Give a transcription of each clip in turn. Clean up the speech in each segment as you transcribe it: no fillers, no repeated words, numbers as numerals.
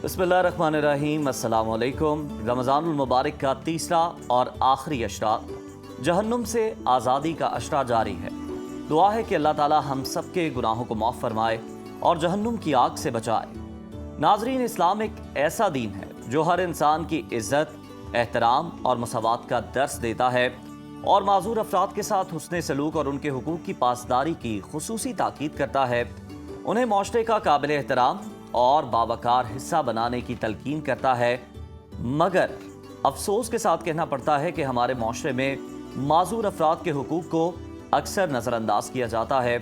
बिस्मिल्लाहिर्रहमानिर्रहीम, अस्सलाम वालेकुम। रमज़ानुल मुबारक का तीसरा और आखिरी अशरा, जहन्नुम से आज़ादी का अशरा जारी है। दुआ है कि अल्लाह ताला हम सब के गुनाहों को माफ़ फरमाए और जहन्नुम की आग से बचाए। नाज़रीन, इस्लाम एक ऐसा दीन है जो हर इंसान की इज़्ज़त, एहतराम और मसावात का दर्स देता है और माज़ूर अफराद के साथ हुस्ने सलूक और उनके हुकूक की पासदारी की खुसूसी ताकीद करता है। उन्हें माशरे का काबिल एहतराम और बावकार हिस्सा बनाने की तलकीन करता है। मगर अफसोस के साथ कहना पड़ता है कि हमारे माशरे में माज़ूर अफराद के हुकूक को अक्सर नज़रअंदाज किया जाता है।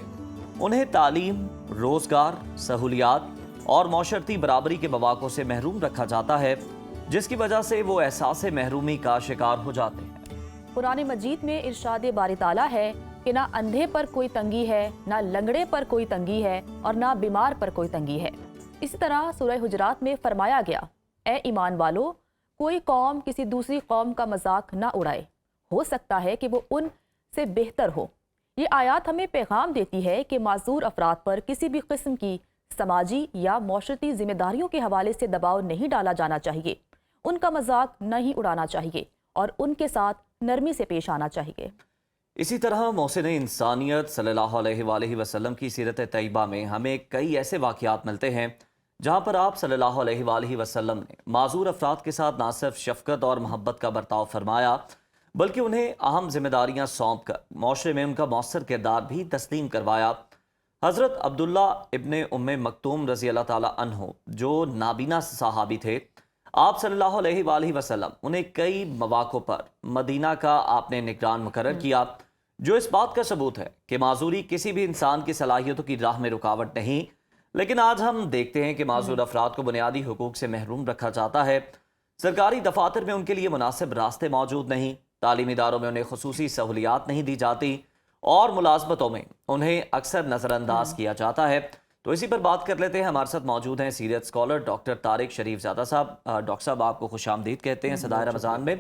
उन्हें तालीम, रोज़गार, सहूलियात और माशरती बराबरी के मौक़ों से महरूम रखा जाता है, जिसकी वजह से वो एहसास महरूमी का शिकार हो जाते हैं। कुरान मजीद में इरशाद बारी ताला है कि ना अंधे पर कोई तंगी है, ना लंगड़े पर कोई तंगी है और ना बीमार पर कोई तंगी है। इसी तरह सूरह हुजरात में फरमाया गया, ए ईमान वालो, कोई कौम किसी दूसरी कौम का मजाक ना उड़ाए, हो सकता है कि वो उन से बेहतर हो। ये आयत हमें पैगाम देती है कि माजूर अफराद पर किसी भी किस्म की समाजी या मौशरती जिम्मेदारियों के हवाले से दबाव नहीं डाला जाना चाहिए, उनका मजाक नहीं उड़ाना चाहिए और उनके साथ नरमी से पेश आना चाहिए। इसी तरह मोहसिन इंसानियत सल्लल्लाहु अलैहि वसल्लम की सीरत तैयबा में हमें कई ऐसे वाक़यात मिलते हैं जहाँ पर आप सल्लल्लाहु अलैहि वसल्लम ने माजूर अफराद के साथ ना सिर्फ शफ़क़त और मोहब्बत का बर्ताव फरमाया, बल्कि उन्हें अहम जिम्मेदारियाँ सौंप कर माशरे में उनका मौसर किरदार भी तस्लीम करवाया। हज़रत अब्दुल्ला इब्ने उम्मे मक्तूम रज़ी अल्लाह ताला अन्हो, जो नाबीना सहाबी थे, आप सल्लल्लाहु अलैहि वसल्लम उन्हें कई मौक़ों पर मदीना का आपने निगरान मुकर्रर किया, जो इस बात का सबूत है कि माजूरी किसी भी इंसान की सलाहियतों की राह में रुकावट नहीं। लेकिन आज हम देखते हैं कि माजूर अफराद को बुनियादी हुकूक से महरूम रखा जाता है। सरकारी दफातर में उनके लिए मुनासिब रास्ते मौजूद नहीं, तालीमी इदारों में उन्हें खुसूसी सहूलियात नहीं दी जाती और मुलाजमतों में उन्हें अक्सर नज़रअंदाज किया जाता है। तो इसी पर बात कर लेते हैं। हमारे साथ मौजूद हैं सीरियत स्कॉलर डॉक्टर तारिक शरीफजादा साहब। डॉक्टर साहब, आपको खुशामदीद कहते हैं सदाए रमज़ान में।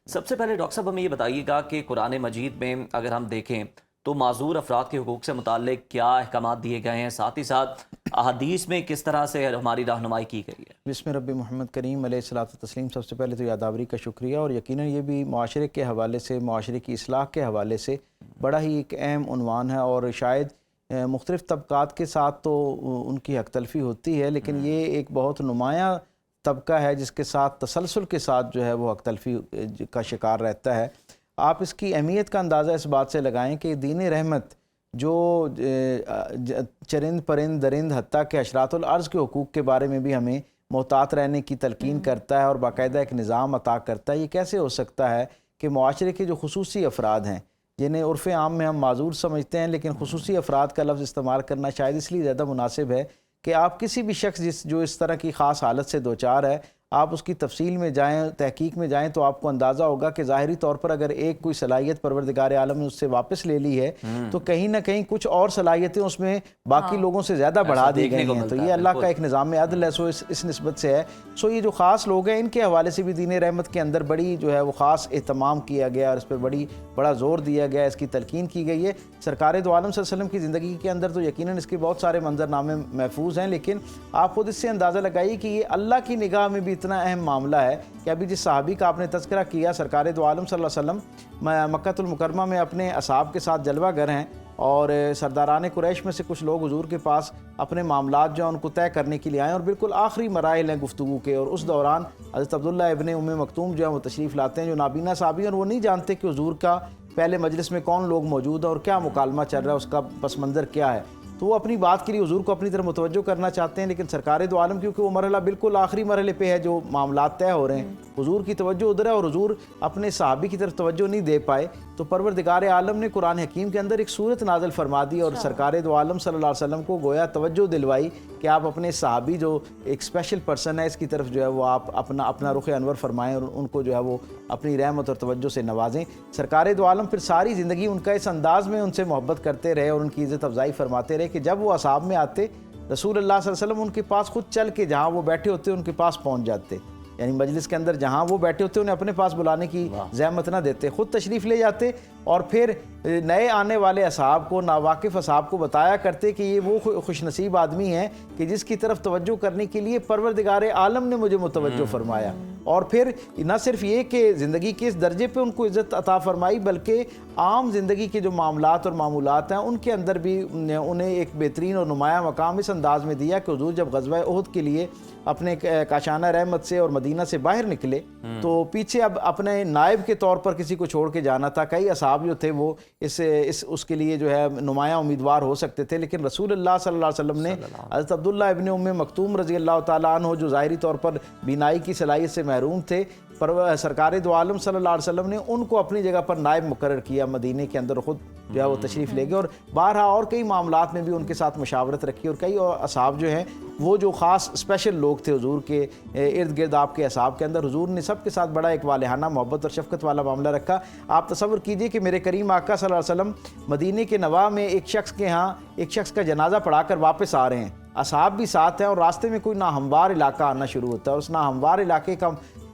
सबसे पहले डॉक्टर साहब हमें ये बताइएगा कि कुरान मजीद में अगर हम देखें तो माजूर अफराद के हुकूक से मुताल्लिक क्या अहकामात दिए गए हैं, साथ ही साथ अहादीस में किस तरह से हमारी रहनुमाई की गई है। बिस्मिल्लाह रब्बी मोहम्मद करीम अलैहिस्सलातु तस्लीम। सबसे पहले तो यादावरी का शुक्रिया, और यकीनन ये भी माशरे के हवाले से, माशरे की इस्लाह के हवाले से बड़ा ही एक अहम उन्वान है। और शायद मुख्तलिफ़ तबक़ात के साथ तो उनकी हक़ तलफ़ी होती है, लेकिन ये एक बहुत नुमायाँ तबका है जिसके साथ तसलसल के साथ जो है वो हक़ तलफ़ी का शिकार रहता है। आप इसकी अहमियत का अंदाज़ा इस बात से लगाएं कि दीन रहमत जो चरिंद परिंद दरिंद हत्ता के अशरातुल अर्ज़ के हुकूक़ के बारे में भी हमें मोहतात रहने की तलकीन करता है और बाकायदा एक निज़ाम अता करता है। ये कैसे हो सकता है कि मुआशरे के जो खुसूसी अफराद हैं, जिन्हें उर्फ़ आम में हम माजूर समझते हैं, लेकिन खुसूसी अफराद का लफ्ज़ इस्तेमाल करना शायद इसलिए ज़्यादा मुनासिब है कि आप किसी भी शख्स जो इस तरह की ख़ास हालत से दो चार है, आप उसकी तफसील में जाएँ, तहकीक में जाएँ, तो आपको अंदाज़ा होगा कि ज़ाहिरी तौर पर अगर एक कोई सलाहियत परवरदिगार आलम ने उससे वापस ले ली है, तो कहीं ना कहीं कुछ और सलाहियतें उसमें बाकी लोगों से ज़्यादा बढ़ा दी गई हैं। तो ये अल्लाह का एक निज़ाम अदल है। सो इस निस्बत से है। सो ये जो ख़ास लोग हैं, इनके हवाले से भी दीन रहमत के अंदर बड़ी जो है वो ख़ास एहतमाम किया गया और इस पर बड़ा ज़ोर दिया गया, इसकी तलकीन की गई है। सरकार दो आलम सल्लल्लाहु अलैहि वसल्लम की ज़िंदगी के अंदर तो यकीनन इसके बहुत सारे मंजरनामे महफूज हैं, लेकिन आप खुद इससे अंदाज़ा लगाइए कि ये अल्लाह की निगाह में भी इतना अहम मामला है कि अभी जिस सहाबी का आपने तज़किरा किया, सरकार दो आलम सल्लल्लाहु अलैहि वसल्लम मक्कातुल मुकर्रमा में अपने असहाब के साथ जलवा गर हैं और सरदारान कुरैश में से कुछ लोग हुजूर के पास अपने मामलात जो हैं उनको तय करने के लिए आए और बिल्कुल आखिरी मराइल हैं गुफ्तगू के। और उस दौरान हज़रत अब्दुल्ला इब्ने उम्मे मक्तूम जो है वो तशरीफ़ लाते हैं, जो नाबीना साहबी, और वो नहीं जानते कि हुजूर का पहले मजलिस में कौन लोग मौजूद है और क्या मुकालमा चल रहा है, उसका पस मंज़र क्या है। तो वो अपनी बात के लिए हुजूर को अपनी तरफ मुतवज्जो करना चाहते हैं, लेकिन सरकार दो आलम क्योंकि वो मरहला बिल्कुल आखिरी मरहले पे है, जो मामलात तय हो रहे हैं, हुजूर की तवज्जो उधर है और हुजूर अपने सहाबी की तरफ तवज्जो नहीं दे पाए। तो परवरदिगार आलम ने कुरान हकीम के अंदर एक सूरत नाज़िल फरमा दी और सरकार दो आलम सल्लल्लाहु अलैहि वसल्लम को गोया तवज्जो दिलवाई कि आप अपने सहाबी जो एक स्पेशल पर्सन है, इसकी तरफ जो है वो आप अपना रुख अनवर फरमाएँ और उनको जो है वो अपनी रहमत और तवज्जो से नवाजें। सरकार दो आलम फिर सारी ज़िंदगी उनका इस अंदाज़ में उनसे मोहब्बत करते रहे और उनकी इज़्ज़त अफजाई फरमाते रहे कि जब वो असहाब में आते, रसूलुल्लाह सल्लल्लाहु अलैहि वसल्लम उनके पास खुद चल के जहाँ वो बैठे होते उनके पास पहुँच जाते यानी मजलिस के अंदर जहाँ वो बैठे होते उन्हें अपने पास बुलाने की ज़हमत ना देते, ख़ुद तशरीफ़ ले जाते और फिर नए आने वाले असहाब को, नावाकिफ़ असहाब को बताया करते कि ये वो खुशनसीब आदमी हैं कि जिसकी तरफ तवज्जो करने के लिए परवरदिगार आलम ने मुझे मुतवज्जो फरमाया। और फिर न सिर्फ ये कि ज़िंदगी के इस दर्जे पे उनको इज़्ज़त अता फरमाई, बल्कि आम ज़िंदगी के जो मामलात और मामूलात हैं उनके अंदर भी उन्हें एक बेहतरीन और नुमाया मकाम इस अंदाज़ में दिया कि हुज़ूर जब ग़ज़वा उहद के लिए अपने काशाना रहमत से और मदीना से बाहर निकले तो पीछे अब अपने नायब के तौर पर किसी को छोड़ के जाना था। कई असहाब जो थे वो इस उसके लिए जो है नुमाया उम्मीदवार हो सकते थे, लेकिन रसूलुल्लाह सल्लल्लाहु अलैहि वसल्लम ने हज़रत अब्दुल्लाह इब्न उम्मे मक्तूम रज़ी अल्लाह ताला अन्हु जो ज़ाहिरी तौर पर बीनाई की सलाहियत से महरूम थे, पर सरकार दो आलम सल्लल्लाहु अलैहि वसल्लम ने उनको अपनी जगह पर नायब मुकर्रर किया मदीने के अंदर, ख़ुद जो है वो तशरीफ़ ले गए और बारहा और कई मामलात में भी उनके साथ मशावरत रखी। और कई असहाब जो हैं वो जो ख़ास स्पेशल लोग थे हुजूर के इर्द गिर्द, आपके असहाब के अंदर हुजूर ने सब के साथ बड़ा एक वालेहाना मोहब्बत और शफ़क़त वाला मामला रखा। आप तसव्वुर कीजिए कि मेरे करीम आका सल्लल्लाहु अलैहि वसल्लम मदीने के नवा में एक शख्स के यहाँ एक शख्स का जनाजा पढ़ा कर वापस आ रहे हैं, असहाब भी साथ हैं और रास्ते में कोई नाहमवार इलाका आना शुरू होता है। और उस नाहमवार इलाके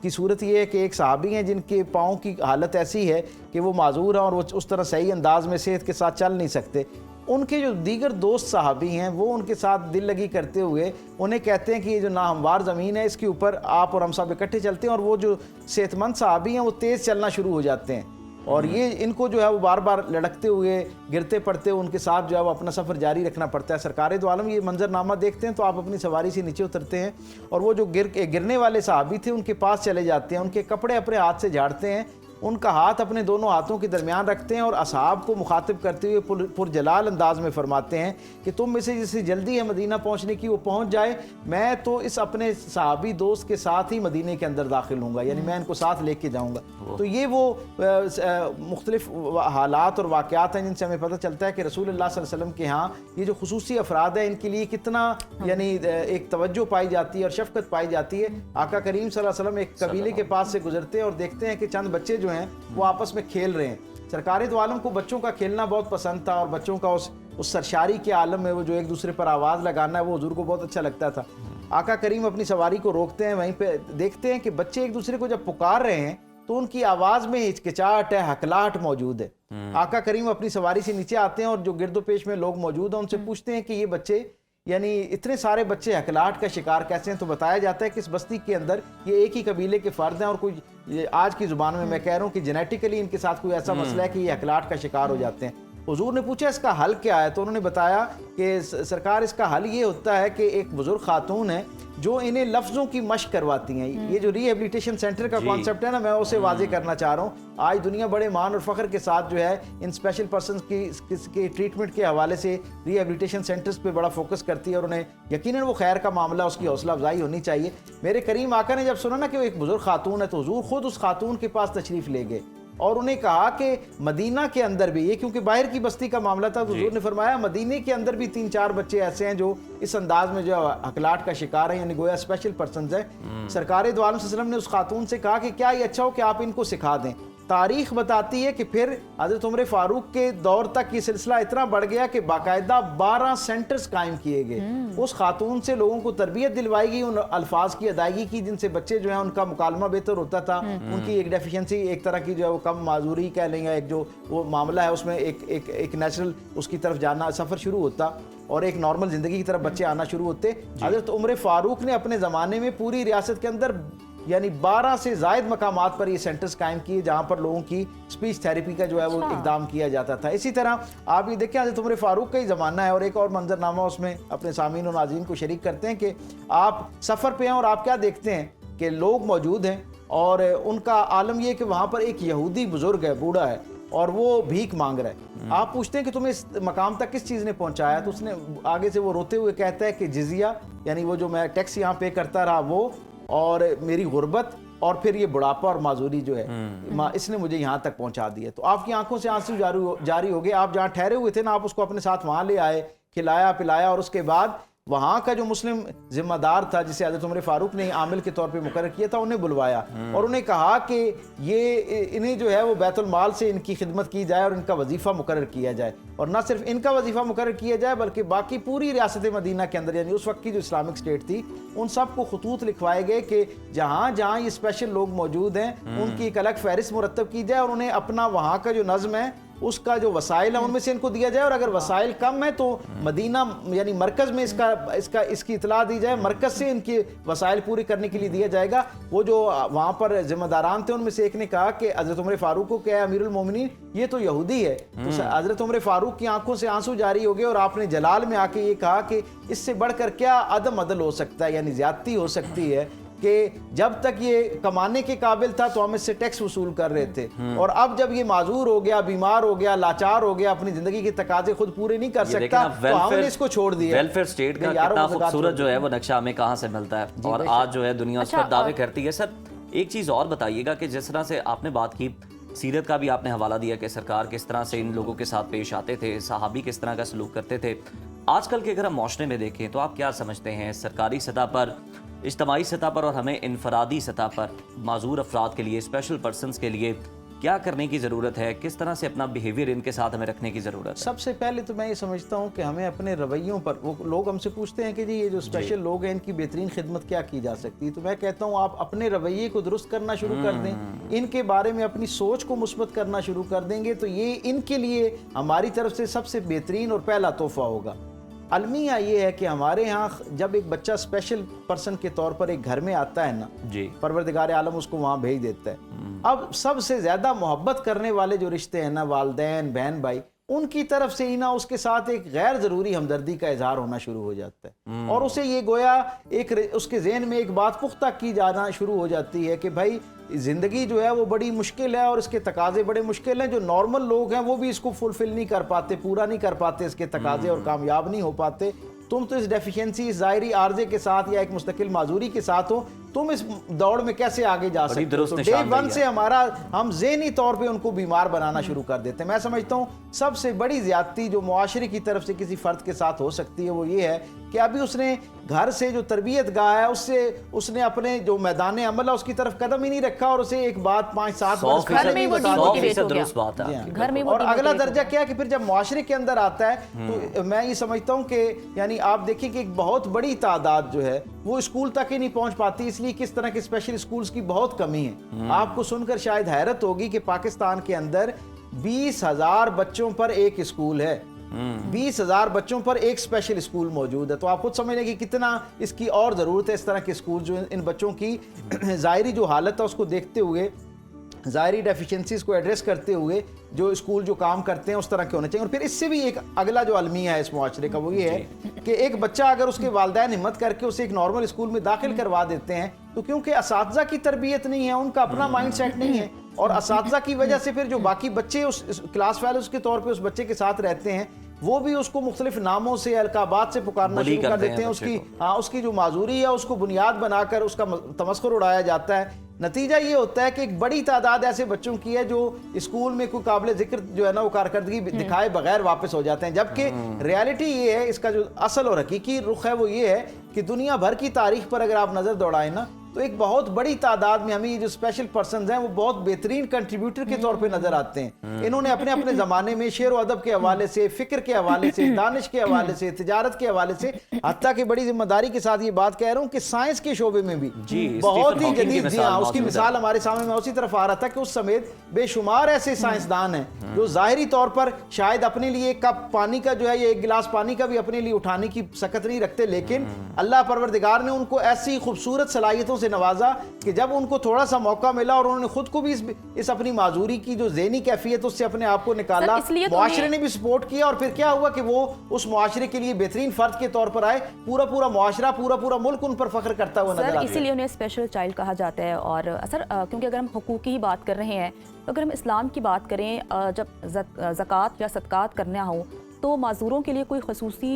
की सूरत ये है कि एक सहाबी हैं जिनके पाँव की हालत ऐसी है कि वो माजूर हैं और वो उस तरह सही अंदाज में सेहत के साथ चल नहीं सकते। उनके जो दीगर दोस्त सहाबी हैं वो उनके साथ दिल लगी करते हुए उन्हें कहते हैं कि ये जो नाहमवार ज़मीन है इसके ऊपर आप और हम सब इकट्ठे चलते हैं, और वो जो सेहतमंद सहाबी हैं वो तेज़ चलना शुरू हो जाते हैं और ये इनको जो है वो बार बार लड़कते हुए गिरते पड़ते हुए उनके साथ जो है वो अपना सफ़र जारी रखना पड़ता है। सरकार दो आलम ये मंजरनामा देखते हैं तो आप अपनी सवारी से नीचे उतरते हैं और वो जो गिरने वाले सहाबी थे उनके पास चले जाते हैं, उनके कपड़े अपने हाथ से झाड़ते हैं, उनका हाथ अपने दोनों हाथों के दरमियान रखते हैं और असहाब को मुखातिब करते हुए पुरजलाल अंदाज में फरमाते हैं कि तुम में से जिससे जल्दी है मदीना पहुंचने की वो पहुंच जाए, मैं तो इस अपने सहाबी दोस्त के साथ ही मदीने के अंदर दाखिल होऊंगा, यानी मैं इनको साथ लेके जाऊंगा। तो ये वो मुख्तलिफ हालात और वाक़यात हैं जिनसे हमें पता चलता है कि रसूलुल्लाह सल्लल्लाहु अलैहि वसल्लम के यहाँ ये जो खुसूसी अफराद हैं इनके लिए कितना यानी एक तवज्जो पाई जाती है और शफ़क़त पाई जाती है। आका करीम सल्लल्लाहु अलैहि वसल्लम एक कबीले के पास से गुजरते हैं और देखते हैं कि चंद बच्चे जो हैं वो आपस में खेल रहे हैं। सरकार दो आलम को बच्चों का खेलना बहुत पसंद था और बच्चों का उस सरशारी के आलम में वो जो एक दूसरे पर आवाज़ लगाना है वो हुजूर को बहुत अच्छा लगता था। आका करीम अपनी सवारी को रोकते हैं, वहीं पे देखते हैं कि बच्चे एक दूसरे को जब पुकार रहे हैं तो उनकी आवाज़ में हिचकिचाहट है, हकलाहट मौजूद है। आका करीम अपनी सवारी से नीचे आते हैं और जो गिरदोपेश में लोग मौजूद हैं उनसे पूछते हैं कि ये बच्चे यानी इतने सारे बच्चे हकलाहट का शिकार कैसे हैं। तो बताया जाता है कि इस बस्ती के अंदर ये एक ही कबीले के फ़र्द हैं और कोई आज की ज़ुबान में मैं कह रहा हूँ कि जेनेटिकली इनके साथ कोई ऐसा मसला है कि ये हकलाहट का शिकार हो जाते हैं। हुजूर ने पूछा इसका हल क्या है, तो उन्होंने बताया कि सरकार इसका हल ये होता है कि एक बुजुर्ग खातून है जो इन्हें लफ्ज़ों की मशक करवाती हैं। ये जो रिहेबिलिटेशन सेंटर का कॉन्सेप्ट है ना, मैं उसे वाजे करना चाह रहा हूँ। आज दुनिया बड़े मान और फ़ख्र के साथ जो है इन स्पेशल पर्सन की ट्रीटमेंट के हवाले से रिहेबिलिटेशन सेंटर्स पे बड़ा फोकस करती है और उन्हें यकीनन वो खैर का मामला, उसकी हौसला अफजाई होनी चाहिए। मेरे करीम आका ने जब सुना ना कि वो एक बुजुर्ग खातून है तो हुजूर खुद उस खातून के पास तशरीफ़ ले गए और उन्हें कहा कि मदीना के अंदर भी, ये क्योंकि बाहर की बस्ती का मामला था, तो हुजूर ने फरमाया मदीने के अंदर भी 3-4 बच्चे ऐसे हैं जो इस अंदाज में जो हकलाहट का शिकार है, यानी गोया स्पेशल पर्सन है। सरकार दो आलम सल्लल्लाहु अलैहि वसल्लम ने उस खातून से कहा कि क्या ये अच्छा हो कि आप इनको सिखा दें। तारीख बताती है कि फिर हज़रत उमर फारूक के दौर तक ये सिलसिला इतना बढ़ गया कि बाकायदा 12 सेंटर्स कायम किए गए। उस खातून से लोगों को तरबियत दिलवाई गई, उन अल्फाज की अदायगी की जिनसे बच्चे जो है उनका मुकालमा बेहतर होता था, उनकी एक डेफिशिएंसी एक तरह की जो है वो कम माजूरी कह लेंगे, एक जो वो मामला है उसमें एक नेचुरल उसकी तरफ जाना सफ़र शुरू होता और एक नॉर्मल ज़िंदगी की तरफ बच्चे आना शुरू होते। हज़रत उमर फारूक ने अपने ज़माने में पूरी रियासत के अंदर यानी 12 से ज़ायद मकामात पर ये सेंटर्स कायम किए जहाँ पर लोगों की स्पीच थेरेपी का जो है वो इक़दाम किया जाता था। इसी तरह आप ये देखें हज़रत उमर फारूक का ही ज़माना है और एक और मंजरनामा उसमें अपने सामीन और नाज़रीन को शरीक करते हैं कि आप सफ़र पे हैं और आप क्या देखते हैं कि लोग मौजूद हैं और उनका आलम यह कि वहाँ पर एक यहूदी बुज़ुर्ग है, बूढ़ा है और वो भीख मांग रहा है। आप पूछते हैं कि तुम्हें इस मकाम तक किस चीज़ ने पहुँचाया, तो उसने आगे से वो रोते हुए कहता है कि जिजिया, यानी वो जो मैं टैक्स यहाँ पे करता रहा वो, और मेरी गुर्बत, और फिर ये बुढ़ापा और माजूरी जो है इसने मुझे यहाँ तक पहुँचा दिया। तो आपकी आंखों से आंसू जारी हो गए। आप जहाँ ठहरे हुए थे ना, आप उसको अपने साथ वहाँ ले आए, खिलाया पिलाया और उसके बाद वहाँ का जो मुस्लिम जिम्मेदार था, जिसे हज़रत उमर फारूक ने आमिल के तौर पे मुकर्रर किया था, उन्हें बुलवाया और उन्हें कहा कि ये इन्हें जो है वो बैतुल माल से इनकी खिदमत की जाए और इनका वजीफ़ा मुकर्रर किया जाए। और न सिर्फ इनका वजीफ़ा मुकर्रर किया जाए बल्कि बाकी पूरी रियासत मदीना के अंदर, यानी उस वक्त की जो इस्लामिक स्टेट थी, उन सबको खतूत लिखवाए गए कि जहाँ जहाँ ये स्पेशल लोग मौजूद हैं उनकी एक अलग फहरिस्त मुरतब की जाए और उन्हें अपना वहाँ का जो नज़्म है उसका जो वसाइल है उनमें से इनको दिया जाए, और अगर वसाइल कम है तो मदीना यानी मरकज़ में इसकी इतला दी जाए, मरकज़ से इनके वसाइल पूरी करने के लिए दिया जाएगा। वो जो वहाँ पर जिम्मेदारान थे उनमें से एक ने कहा कि हज़रत उमर फारूक को क्या अमीरुल मोमिनीन, ये तो यहूदी है। तो हज़रत उमर फारूक की आंखों से आंसू जारी हो गए और आपने जलाल में आके ये कहा कि इससे बढ़कर क्या अदम अदल हो सकता है, यानी ज्यादती हो सकती है कि जब तक ये कमाने के काबिल था तो हम इससे टैक्स वसूल कर रहे थे, और अब जब ये माजूर हो गया, बीमार हो गया, लाचार हो गया, अपनी जिंदगी के तकाजे खुद पूरे नहीं कर सकता, तो हमने इसको छोड़ दिया। वेलफेयर स्टेट का कितना खूबसूरत जो है वो नक्शा हमें कहाँ से मिलता है, और आज जो है दुनिया उस पर दावे करती है। सर एक चीज़ और बताइएगा कि जिस तरह से आपने बात की, सीरत का भी आपने हवाला दिया कि सरकार किस तरह से इन लोगों के साथ पेश आते थे, सहाबी किस तरह का सलूक करते थे। आजकल के अगर हम माशरे में देखें तो आप क्या समझते हैं, सरकारी सतह पर, इज्तमाही सतह पर और हमें इनफरादी सतह पर माजूर अफराद के लिए, स्पेशल पर्सनस के लिए क्या करने की ज़रूरत है, किस तरह से अपना बिहेवियर इनके साथ हमें रखने की ज़रूरत है? सबसे पहले तो मैं ये समझता हूँ कि हमें अपने रवैयों पर, वो लोग हमसे पूछते हैं कि जी ये जो स्पेशल लोग हैं इनकी बेहतरीन खिदमत क्या की जा सकती है, तो मैं कहता हूँ आप अपने रवैये को दुरुस्त करना शुरू कर दें, इनके बारे में अपनी सोच को मुस्बत करना शुरू कर देंगे तो ये इनके लिए हमारी तरफ से सबसे बेहतरीन और पहला तोहफा होगा। अलमिया ये है कि हमारे यहाँ जब एक बच्चा स्पेशल पर्सन के तौर पर एक घर में आता है ना जी, परवरदिगार आलम उसको वहाँ भेज देता है। अब सबसे ज्यादा मोहब्बत करने वाले जो रिश्ते हैं ना, वालिदैन, बहन भाई, उनकी तरफ से ही ना उसके साथ एक गैर जरूरी हमदर्दी का इजहार होना शुरू हो जाता है, और उसे ये गोया एक उसके ज़हन में एक बात पुख्ता की जाना शुरू हो जाती है कि भाई ज़िंदगी जो है वो बड़ी मुश्किल है और इसके तकाजे बड़े मुश्किल हैं, जो नॉर्मल लोग हैं वो भी इसको फुलफिल नहीं कर पाते, पूरा नहीं कर पाते इसके तकाजे और कामयाब नहीं हो पाते। तुम तो इस डेफिशिएंसी, इस ज़ाहिरी आर्जे के साथ या एक मुस्तकिल माजूरी के साथ हो, तुम इस दौड़ में कैसे आगे जा सकते हो? तो डे वन से हम ज़हनी तौर पे उनको बीमार बनाना शुरू कर देते हैं। मैं समझता हूँ सबसे बड़ी ज़्यादती जो मुआशरे की तरफ से किसी फ़र्द के साथ हो सकती है वो ये है कि अभी उसने घर से जो तरबियत गाह है उसने अपने जो मैदान अमल है उसकी तरफ कदम ही नहीं रखा, और उसे एक बात 5-7 वर्ष घर में, और अगला दर्जा क्या है कि फिर जब मुआशरे के अंदर आता है तो मैं ये समझता हूँ कि यानी आप देखिए कि एक बहुत बड़ी तादाद जो है वो स्कूल तक ही नहीं पहुंच पाती, इसलिए किस तरह के स्पेशल स्कूल्स की बहुत कमी है। आपको सुनकर शायद हैरत होगी कि पाकिस्तान के अंदर 20,000 बच्चों पर एक स्कूल है, 20,000 बच्चों पर एक स्पेशल स्कूल मौजूद है। तो आप खुद समझ लें कि कितना इसकी और ज़रूरत है इस तरह के स्कूल जो इन बच्चों की ज़ाहिरी जो हालत है उसको देखते हुए, ज़ाहिरी डेफिशिएंसीज को एड्रेस करते हुए जो स्कूल जो काम करते हैं उस तरह के होने चाहिए। और फिर इससे भी एक अगला जो अलमिया है इस मुआशरे का वो ये है कि एक बच्चा अगर उसके वालिदैन हिम्मत करके उसे एक नॉर्मल स्कूल में दाखिल करवा देते हैं तो क्योंकि असातिज़ा की तरबियत नहीं है, उनका अपना माइंड सेट नहीं है, और असातिज़ा की वजह से फिर जो बाकी बच्चे उस क्लास फेलोज़ के तौर पर उस बच्चे के साथ रहते हैं वो भी उसको मुख्तलिफ नामों से, अलकाबात से पुकारना शुरू कर देते हैं। उसकी जो माजूरी है उसको बुनियाद बनाकर उसका तमस्खुर उड़ाया जाता है। नतीजा ये होता है कि एक बड़ी तादाद ऐसे बच्चों की है जो स्कूल में कोई काबिल जिक्र जो है ना वो कारकर्दगी दिखाए बगैर वापस हो जाते हैं, जबकि रियलिटी ये है, इसका जो असल और हकीकी रुख है वो ये है कि दुनिया भर की तारीख पर अगर आप नज़र दौड़ाएं ना तो एक बहुत बड़ी तादाद में हमें ये जो स्पेशल पर्सन्स हैं वो बहुत बेहतरीन कंट्रीब्यूटर के तौर पे नजर आते हैं। इन्होंने अपने अपने ज़माने में शेर व अदब के हवाले से, फ़िक्र के हवाले से, दानिश के हवाले से, तिजारत के हवाले से, हत्ता कि बड़ी जिम्मेदारी के साथ ये बात कह रहा हूँ कि साइंस के शोबे में भी बहुत ही जदीद, जी हाँ, उसकी मिसाल हमारे सामने, मैं उसी तरफ आ रहा था कि उस समेत बेशुमार ऐसे साइंसदान हैं जो ज़ाहिरी तौर पर शायद अपने लिए एक कप पानी का जो है या एक गिलास पानी का भी अपने लिए उठाने की सकत नहीं रखते, लेकिन अल्लाह परवरदिगार ने उनको ऐसी खूबसूरत सलाहियतों से नवाजा कि जब उनको थोड़ा सा मौका मिला और उन्होंने खुद को भी इस अपनी माजूरी की जो ज़हनी कैफियत उससे अपने आप को निकाला, मुआशरे ने भी सपोर्ट किया, और फिर क्या हुआ कि वो उस मुआशरे के लिए बेहतरीन फर्द के तौर पर आए। पूरा पूरा मुआशरा, पूरा पूरा मुल्क उन पर फख्र करता हुआ नजर आता है। इसीलिए उन्हें स्पेशल चाइल्ड कहा जाता है। और सर क्योंकि अगर हम हुकूक की ही बात कर रहे हैं तो अगर हम इस्लाम की बात करें, जब ज़कात या सदकात करना हो तो माजूरों के लिए कोई खसूसी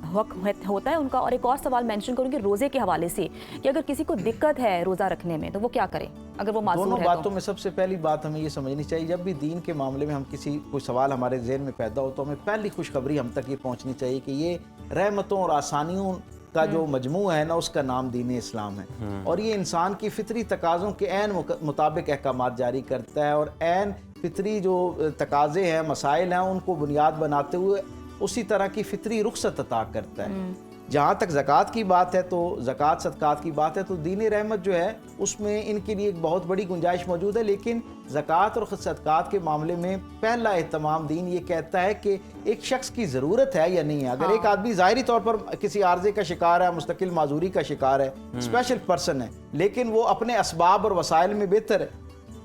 हक होता है उनका? और एक और सवाल मेंशन करूँगी रोज़े के हवाले से कि अगर किसी को दिक्कत है रोज़ा रखने में तो वो क्या करें अगर वो माजूर दोनों है बातों में सबसे पहली बात हमें ये समझनी चाहिए, जब भी दीन के मामले में हम कोई सवाल हमारे जहन में पैदा हो तो हमें पहली खुशखबरी हम तक ये पहुंचनी चाहिए कि ये रहमतों और आसानियों का जो मजमू है ना, उसका नाम दीन इस्लाम है और ये इंसान की फितरी तकाज़ों के ऐन मुताबिक अहकामात जारी करता है और ऐन फितरी जो तकाज़े हैं, मसाइल हैं, उनको बुनियाद बनाते हुए उसी तरह की फितरी रुखसत अता करता है। जहाँ तक ज़कात की बात है तो ज़कात सदक़ात की बात है तो दीन रहमत जो है उसमें इनके लिए एक बहुत बड़ी गुंजाइश मौजूद है, लेकिन ज़कात और सदक़ात के मामले में पहला एहतमाम दीन ये कहता है कि एक शख्स की ज़रूरत है या नहीं है। अगर एक आदमी ज़ाहिरी तौर पर किसी आर्जे का शिकार है, मुस्तकिल माजूरी का शिकार है, स्पेशल पर्सन है, लेकिन वो अपने असबाब और वसाइल में बेहतर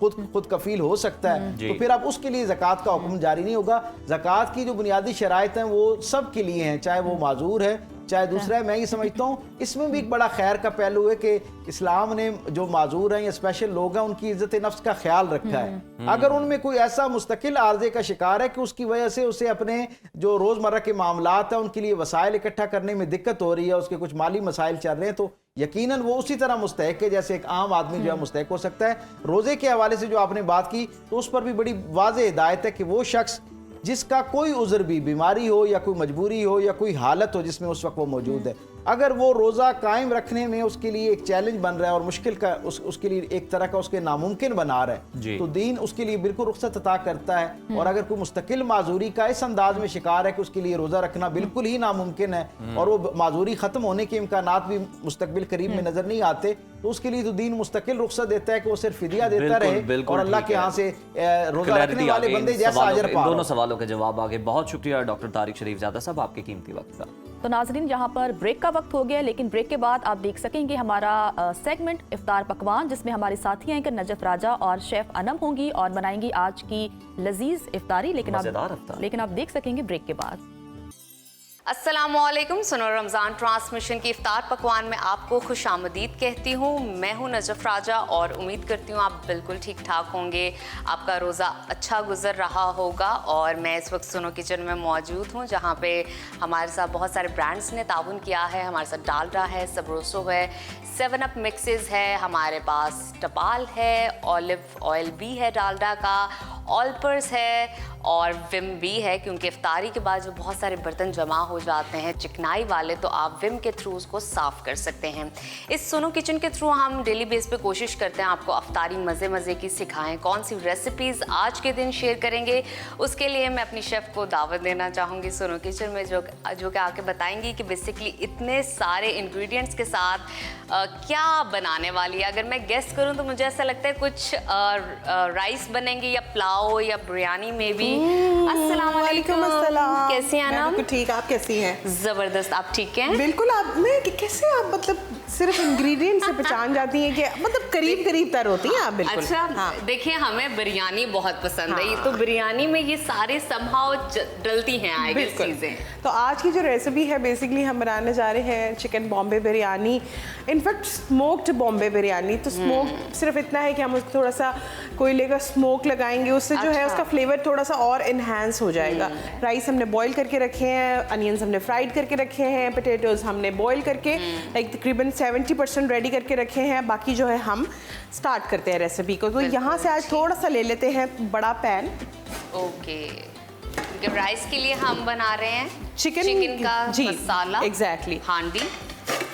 खुद कफील हो सकता है तो फिर अब उसके लिए ज़कात का हुक्म जारी नहीं होगा। ज़कात की जो बुनियादी शराइत हैं वो सब के लिए हैं, चाहे वो माजूर है चाहे दूसरा है। मैं ये समझता हूँ इसमें भी एक बड़ा खैर का पहलू है कि इस्लाम ने जो माजूर हैं या स्पेशल लोग हैं उनकी इज्जत नफ्स का ख्याल रखा है। अगर उनमें कोई ऐसा मुस्तकिल आर्जे का शिकार है कि उसकी वजह से उसे अपने जो रोज़मर्रा के मामलात हैं उनके लिए वसाइल इकट्ठा करने में दिक्कत हो रही है, उसके कुछ माली मसाइल चल रहे हैं, तो यकीनन वो उसी तरह मुस्तहक है जैसे एक आम आदमी जो है मुस्तहक हो सकता है। रोज़े के हवाले से जो आपने बात की तो उस पर भी बड़ी वाज़ेह हिदायत है कि वो शख्स जिसका कोई उज़्र भी, बीमारी हो या कोई मजबूरी हो या कोई हालत हो जिसमें उस वक्त वो मौजूद है, अगर वो रोज़ा कायम रखने में उसके लिए एक चैलेंज बन रहा है और मुश्किल का उसके लिए एक तरह का उसके नामुमकिन बना रहा है तो दीन उसके लिए बिल्कुल रुख्सत अता करता है। और अगर कोई मुस्तकिल माजूरी का इस अंदाज में शिकार है कि उसके लिए रोज़ा रखना बिल्कुल ही नामुमकिन है और वो माजूरी ख़त्म होने के इम्कानात भी मुस्तकबिल करीब में नज़र नहीं आते, तो उसके लिए तो दीन मुस्तकिल रुख्सत देता है कि वो सिर्फ फिदिया देता रहे और अल्लाह के यहाँ से रोज़ा रखने वाले बंदे जैसा अजर पा। दोनों सवालों के जवाब आगे। बहुत शुक्रिया डॉक्टर तारिक शरीफजादा साहब आपके कीमती वक्त का। तो नाजरीन यहाँ पर ब्रेक का वक्त हो गया, लेकिन ब्रेक के बाद आप देख सकेंगे हमारा सेगमेंट इफ्तार पकवान जिसमें हमारी साथी एंकर नजफ राजा और शेफ अनम होंगी और बनाएंगी आज की लजीज इफ्तारी, लेकिन आप देख सकेंगे ब्रेक के बाद। अस्सलामुअलैकुम, सुनो रमज़ान ट्रांसमिशन की इफ्तार पकवान में आपको खुशामदीद कहती हूँ। मैं हूँ नजफ राजा और उम्मीद करती हूँ आप बिल्कुल ठीक ठाक होंगे, आपका रोज़ा अच्छा गुजर रहा होगा। और मैं इस वक्त सुनो किचन में मौजूद हूँ जहाँ पे हमारे साथ बहुत सारे ब्रांड्स ने ताउन किया है। हमारे साथ डालडा है, सबरोसो है, 7 अप मिक्सेस है, हमारे पास टपाल है, ऑलिव ऑयल भी है डालडा का, ऑलपर्स है और विम भी है, क्योंकि इफ्तारी के बाद जो बहुत सारे बर्तन जमा हो जाते हैं चिकनाई वाले, तो आप विम के थ्रू उसको साफ़ कर सकते हैं। इस सुनो किचन के थ्रू हम डेली बेस पे कोशिश करते हैं आपको इफ्तारी मज़े मज़े की सिखाएं। कौन सी रेसिपीज़ आज के दिन शेयर करेंगे उसके लिए मैं अपनी शेफ़ को दावत देना चाहूँगी सुनो किचन में, जो कि आके बताएंगी कि बेसिकली इतने सारे इंग्रेडिएंट्स के साथ क्या बनाने वाली है। अगर मैं गेस करूँ तो मुझे ऐसा लगता है कुछ राइस बनेंगे या पुलाव या बिरयानी में भी। अस्सलाम वालेकुम, कैसी हैं आप? ठीक, आप कैसी हैं? जबरदस्त, आप ठीक हैं? बिल्कुल। आप मैं कैसे आप मतलब सिर्फ इंग्रेडिएंट से पहचान जाती हैं कि मतलब करीब तर होती हैं आप? बिल्कुल। अच्छा, हाँ। देखिए हमें बिरयानी बहुत पसंद है, तो बिरयानी में ये सारे समहाउ डलती हैं आएगी चीजें। तो आज की जो रेसिपी है बेसिकली हम बनाने जा रहे हैं chicken Bombay biryani, in fact smoked Bombay biryani. तो स्मोक सिर्फ इतना है कि हम उसको थोड़ा सा कोयले का स्मोक लगाएंगे, उससे जो है उसका फ्लेवर थोड़ा सा और इन्हांस हो जाएगा। राइस हमने बॉईल करके रखे हैं, अनियंस हमने फ्राइड करके रखे हैं, पोटैटोज हमने बॉईल करके तकरीबन 70% रेडी करके रखे हैं। बाकी जो है हम स्टार्ट करते हैं रेसिपी को। तो यहाँ से आज थोड़ा सा ले लेते हैं बड़ा पैन। ओके, क्योंकि राइस के लिए हम बना रहे हैं चिकन का जी, मसाला। एग्जैक्टली। हांडी,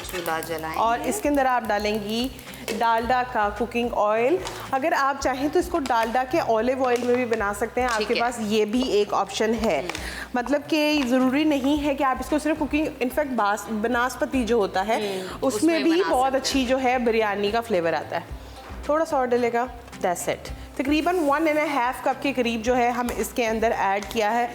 चूल्हा जलाएं और इसके अंदर आप डालेंगी डालडा का कुकिंग ऑयल। अगर आप चाहें तो इसको डालडा के ऑलिव ऑयल में भी बना सकते हैं, आपके पास ये भी एक ऑप्शन है। मतलब कि ज़रूरी नहीं है कि आप इसको सिर्फ कुकिंग, इनफैक्ट बनास्पति जो होता है उसमें भी बहुत अच्छी जो है बिरयानी का फ्लेवर आता है। थोड़ा सा और डलेगा, दैट्स इट। तकरीबन 1.5 कप के करीब जो है हम इसके अंदर ऐड किया है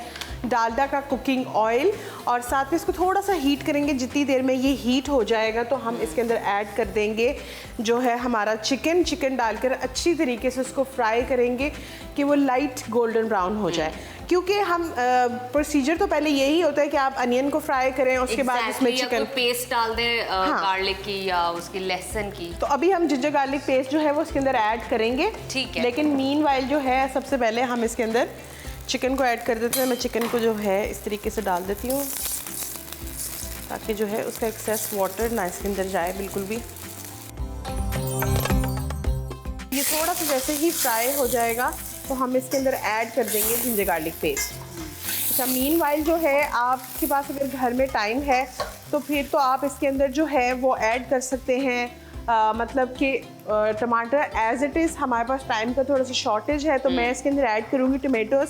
डालडा का कुकिंग ऑयल, और साथ में इसको थोड़ा सा हीट करेंगे। जितनी देर में ये हीट हो जाएगा तो हम इसके अंदर ऐड कर देंगे जो है हमारा चिकन डालकर अच्छी तरीके से उसको फ्राई करेंगे कि वो लाइट गोल्डन ब्राउन हो जाए। क्योंकि हम प्रोसीजर तो पहले यही होता है कि आप अनियन को फ्राई करें, उसके बाद उसमें चिकन पेस्ट डाल दें गार्लिक की या उसकी लहसुन की। तो अभी हम जिंजर गार्लिक पेस्ट जो है वो इसके अंदर ऐड करेंगे, ठीक है। लेकिन मीनवाइल जो है सबसे पहले हम इसके अंदर चिकन को ऐड कर देते हैं। मैं चिकन को जो है इस तरीके से डाल देती हूँ ताकि जो है उसका एक्सेस वाटर ना इसके अंदर जाए बिल्कुल भी। ये थोड़ा सा जैसे ही फ्राई हो जाएगा तो हम इसके अंदर ऐड कर देंगे जिंजर गार्लिक पेस्ट। अच्छा, मीनवाइल जो है आपके पास अगर घर में टाइम है तो फिर तो आप इसके अंदर जो है वो ऐड कर सकते हैं। मतलब कि टमाटर एज इट इज़ हमारे पास टाइम का थोड़ा सा शॉर्टेज है तो मैं इसके अंदर ऐड करूँगी टमेटोज़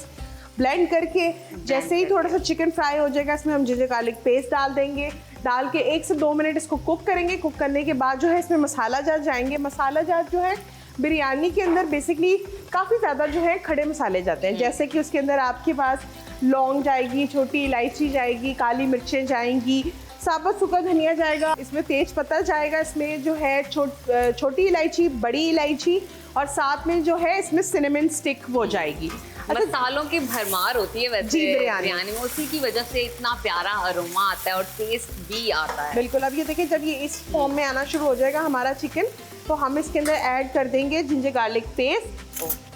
ब्लेंड करके। जैसे ही थोड़ा सा चिकन फ्राई हो जाएगा इसमें हम जिंजर गार्लिक पेस्ट डाल देंगे। डाल के 1 से 2 मिनट इसको कुक करेंगे। कुक करने के बाद जो है इसमें मसाला जात जाएंगे। मसाला जात जो है बिरयानी के अंदर बेसिकली काफ़ी ज़्यादा जो है खड़े मसाले जाते हैं। जैसे कि उसके अंदर आपके पास लौंग जाएगी, छोटी इलायची जाएगी, काली मिर्चें जाएंगी, साबुत सूखा धनिया जाएगा, इसमें तेज पत्ता जाएगा, इसमें जो है छोटी इलायची, बड़ी इलायची और साथ में जो है इसमें सिनेमन स्टिक वो जाएगी। मसालों की भरमार होती है वैसे जी, बिरयानी में, उसी की वजह से इतना प्यारा अरोमा आता है और टेस्ट भी आता है। बिल्कुल। अब ये देखिए जब ये इस फॉर्म में आना शुरू हो जाएगा हमारा चिकन तो हम इसके अंदर ऐड कर देंगे जिंजर गार्लिक पेस्ट।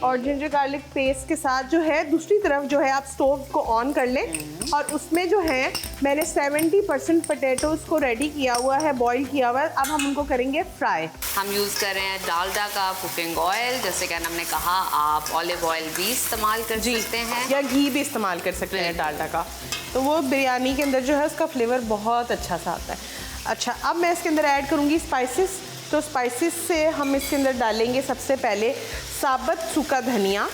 और जिंजर गार्लिक पेस्ट के साथ जो है दूसरी तरफ जो है आप स्टोव को ऑन कर लें और उसमें जो है मैंने 70% पोटैटोज़ को रेडी किया हुआ है, बॉईल किया हुआ है। अब हम उनको करेंगे फ्राई। हम यूज़ कर रहे हैं डालडा का कुकिंग ऑयल, जैसे कि हमने कहा आप ऑलिव ऑयल भी इस्तेमाल कर सकते हैं या घी भी इस्तेमाल कर सकते हैं डालडा का, तो वो बिरयानी के अंदर जो है उसका फ्लेवर बहुत अच्छा सा आता है। अच्छा, अब मैं इसके अंदर ऐड करूँगी स्पाइसेस। तो स्पाइसेस से हम इसके अंदर डालेंगे सबसे पहले साबुत सूखा धनिया।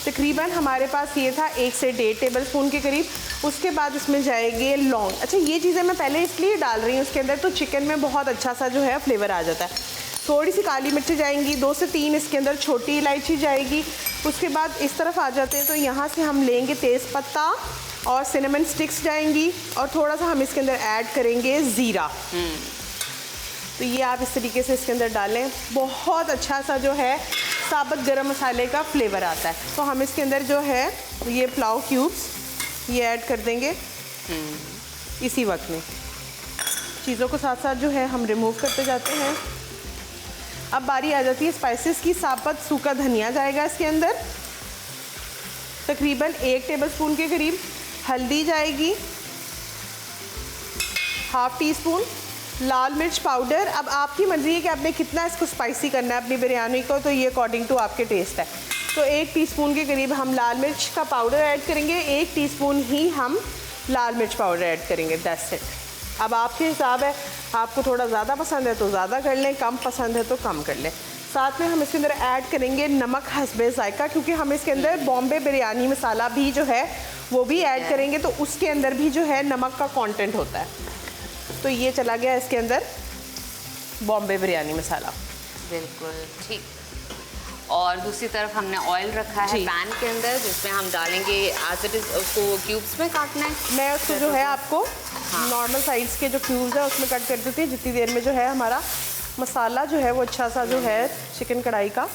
तकरीबन हमारे पास ये था 1 से 1.5 टेबलस्पून के करीब। उसके बाद इसमें जाएंगे लौंग। अच्छा, ये चीज़ें मैं पहले इसलिए डाल रही हूँ इसके अंदर तो चिकन में बहुत अच्छा सा जो है फ्लेवर आ जाता है। थोड़ी सी काली मिर्ची जाएंगी, 2 से 3 इसके अंदर छोटी इलायची जाएगी। उसके बाद इस तरफ आ जाते हैं तो यहाँ से हम लेंगे तेज़ पत्ता और सिनेमन स्टिक्स जाएंगी और थोड़ा सा हम इसके अंदर ऐड करेंगे ज़ीरा। तो ये आप इस तरीके से इसके अंदर डालें, बहुत अच्छा सा जो है साबुत गरम मसाले का फ्लेवर आता है। तो हम इसके अंदर जो है ये पुलाव क्यूब्स ये ऐड कर देंगे इसी वक्त में। चीज़ों को साथ साथ जो है हम रिमूव करते जाते हैं। अब बारी आ जाती है स्पाइसेस की। साबुत सूखा धनिया जाएगा इसके अंदर तकरीबन 1 टेबलस्पून के करीब। हल्दी जाएगी ½ टीस्पून। लाल मिर्च पाउडर, अब आपकी मर्ज़ी है कि आपने कितना इसको स्पाइसी करना है अपनी बिरयानी को, तो ये अकॉर्डिंग टू आपके टेस्ट है। तो 1 टीस्पून के करीब हम लाल मिर्च का पाउडर ऐड करेंगे। 1 टीस्पून ही हम लाल मिर्च पाउडर ऐड करेंगे, दैट्स इट। अब आपके हिसाब है, आपको थोड़ा ज़्यादा पसंद है तो ज़्यादा कर लें, कम पसंद है तो कम कर लें। साथ में हम इसके अंदर ऐड करेंगे नमक हस्बे ज़ायका, क्योंकि हम इसके अंदर बॉम्बे बिरयानी मसाला भी जो है वो भी ऐड करेंगे तो उसके अंदर भी जो है नमक का कंटेंट होता है। तो ये चला गया इसके अंदर बॉम्बे बिरयानी मसाला। बिल्कुल ठीक। और दूसरी तरफ हमने ऑयल रखा है पैन के अंदर जिसमें हम डालेंगे एज इट इज़। उसको क्यूब्स में काटना है। मैं उसको जो है आपको नॉर्मल साइज़ के जो क्यूब्स है उसमें कट कर देती हूँ जितनी देर में जो है हमारा मसाला जो है वो अच्छा सा जो है चिकन कढ़ाई का।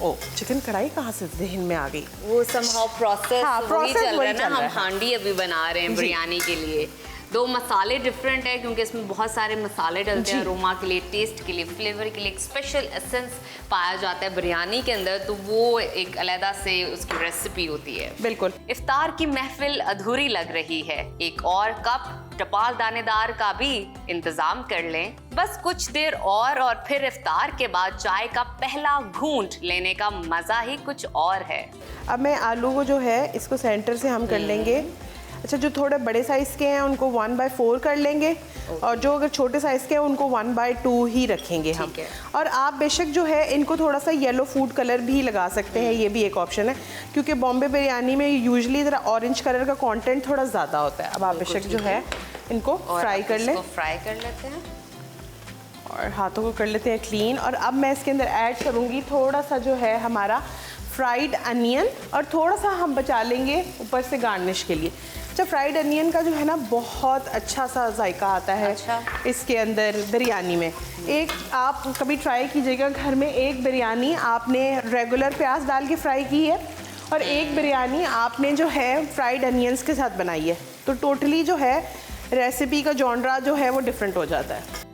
ओ, चिकन कढ़ाई कहाँ से जहन में आ गई? वो समहाउ प्रोसेस वही चल रहा है ना। हम हाँ। हांडी अभी बना रहे हैं बिरयानी के लिए। 2 मसाले डिफरेंट है क्योंकि इसमें बहुत सारे मसाले डलते हैं अरोमा के लिए, टेस्ट के लिए, फ्लेवर के लिए। एक स्पेशल एसेंस पाया जाता है बिरयानी के अंदर, तो वो एक अलहदा से उसकी रेसिपी होती है। बिल्कुल। इफ्तार की महफिल अधूरी लग रही है, एक और कप टपाल दानेदार का भी इंतजाम कर लें। बस कुछ देर और फिर इफ्तार के बाद चाय का पहला घूंट लेने का मजा ही कुछ और है। अब मैं आलू को जो है इसको सेंटर से हम कर लेंगे। अच्छा, जो थोड़े बड़े साइज़ के हैं उनको 1/4 कर लेंगे और जो अगर छोटे साइज़ के हैं उनको 1/2 ही रखेंगे हम। और आप बेशक जो है इनको थोड़ा सा येलो फूड कलर भी लगा सकते हैं, ये भी एक ऑप्शन है क्योंकि बॉम्बे बिरयानी में यूजुअली ज़रा ऑरेंज कलर का कंटेंट थोड़ा ज़्यादा होता है। अब आप बेशक जो है इनको फ्राई कर लें। फ्राई कर लेते हैं और हाथों को कर लेते हैं क्लीन। और अब मैं इसके अंदर ऐड करूँगी थोड़ा सा जो है हमारा फ्राइड अनियन और थोड़ा सा हम बचा लेंगे ऊपर से गार्निश के लिए। अच्छा, फ्राइड अनियन का जो है ना बहुत अच्छा सा जायका आता है इसके अंदर बिरयानी में। एक आप कभी ट्राई कीजिएगा घर में, एक बिरयानी आपने रेगुलर प्याज डाल के फ्राई की है और एक बिरयानी आपने जो है फ्राइड अनियंस के साथ बनाई है, तो टोटली जो है रेसिपी का जॉनरा जो है वो डिफरेंट हो जाता है।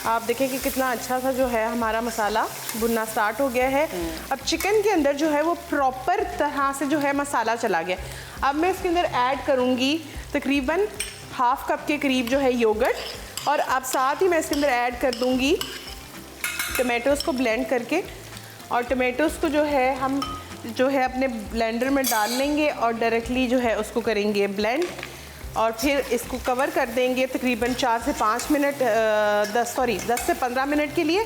आप देखें कि कितना अच्छा सा जो है हमारा मसाला भुनना स्टार्ट हो गया है। अब चिकन के अंदर जो है वो प्रॉपर तरह से जो है मसाला चला गया। अब मैं इसके अंदर ऐड करूँगी तकरीबन हाफ कप के करीब जो है योगर्ट, और अब साथ ही मैं इसके अंदर ऐड कर दूँगी टमाटोज़ को ब्लेंड करके। और टमाटोज़ को जो है हम जो है अपने ब्लेंडर में डाल लेंगे और डायरेक्टली जो है उसको करेंगे ब्लेंड, और फिर इसको कवर कर देंगे तकरीबन 4 से 5 मिनट 10 से 15 मिनट के लिए,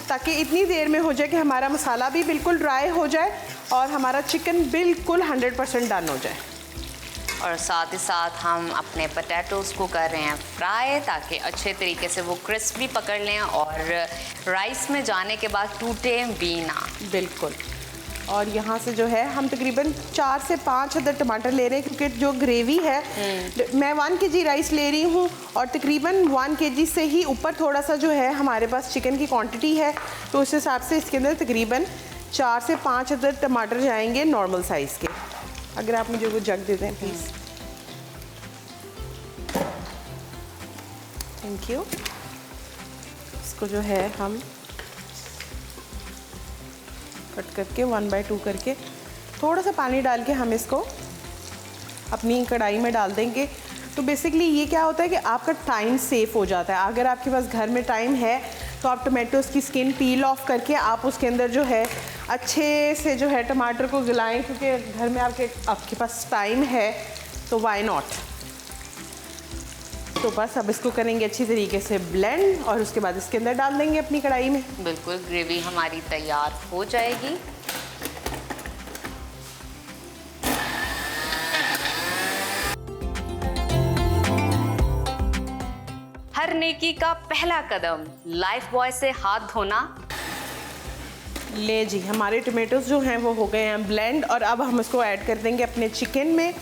ताकि इतनी देर में हो जाए कि हमारा मसाला भी बिल्कुल ड्राई हो जाए और हमारा चिकन बिल्कुल 100% डन हो जाए। और साथ ही साथ हम अपने पोटैटोज़ को कर रहे हैं फ्राई, ताकि अच्छे तरीके से वो क्रिस्पी पकड़ लें और राइस में जाने के बाद टूटे भी ना। बिल्कुल। और यहाँ से जो है हम तकरीबन 4 से 5 अदर टमाटर ले रहे हैं, क्योंकि जो ग्रेवी है मैं 1 kg राइस ले रही हूँ और तकरीबन 1 kg से ही ऊपर थोड़ा सा जो है हमारे पास चिकन की क्वांटिटी है, तो उस हिसाब से इसके अंदर तकरीबन 4 से 5 अदर टमाटर जाएंगे नॉर्मल साइज़ के। अगर आप मुझे वो जग दे दें प्लीज़। Thank you. इसको जो है हम कट करके 1/2 करके थोड़ा सा पानी डाल के हम इसको अपनी कढ़ाई में डाल देंगे। तो बेसिकली ये क्या होता है कि आपका टाइम सेव हो जाता है। अगर आपके पास घर में टाइम है तो आप टमाटोज़ की स्किन पील ऑफ करके आप उसके अंदर जो है अच्छे से जो है टमाटर को गलाएं, क्योंकि घर में आपके पास टाइम है, तो व्हाई नॉट। तो बस अब इसको करेंगे अच्छी तरीके से ब्लेंड और उसके बाद इसके अंदर डाल देंगे अपनी कढ़ाई में। बिल्कुल, ग्रेवी हमारी तैयार हो जाएगी। हर नेकी का पहला कदम लाइफ बॉय से हाथ धोना। ले जी, हमारे टमाटोज़ जो हैं वो हो गए हैं ब्लेंड, और अब हम इसको ऐड कर देंगे अपने चिकन में।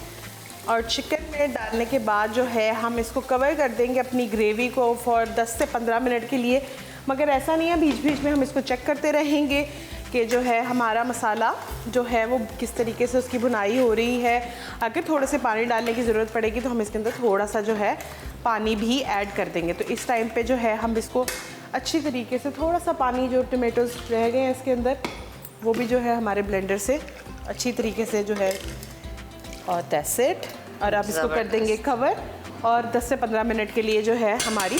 और चिकन में डालने के बाद जो है हम इसको कवर कर देंगे अपनी ग्रेवी को फॉर 10 से 15 मिनट के लिए। मगर ऐसा नहीं है, बीच बीच में हम इसको चेक करते रहेंगे कि जो है हमारा मसाला जो है वो किस तरीके से उसकी भुनाई हो रही है। अगर थोड़े से पानी डालने की ज़रूरत पड़ेगी तो हम इसके अंदर थोड़ा सा जो है पानी भी ऐड कर देंगे। तो इस टाइम पे जो है हम इसको अच्छी तरीके से थोड़ा सा पानी जो टमाटोज़ रह गए हैं इसके अंदर वो भी जो है हमारे ब्लेंडर से अच्छी तरीके से जो है, और दैट्स इट। और अब इसको कर देंगे कवर और 10 से 15 मिनट के लिए जो है हमारी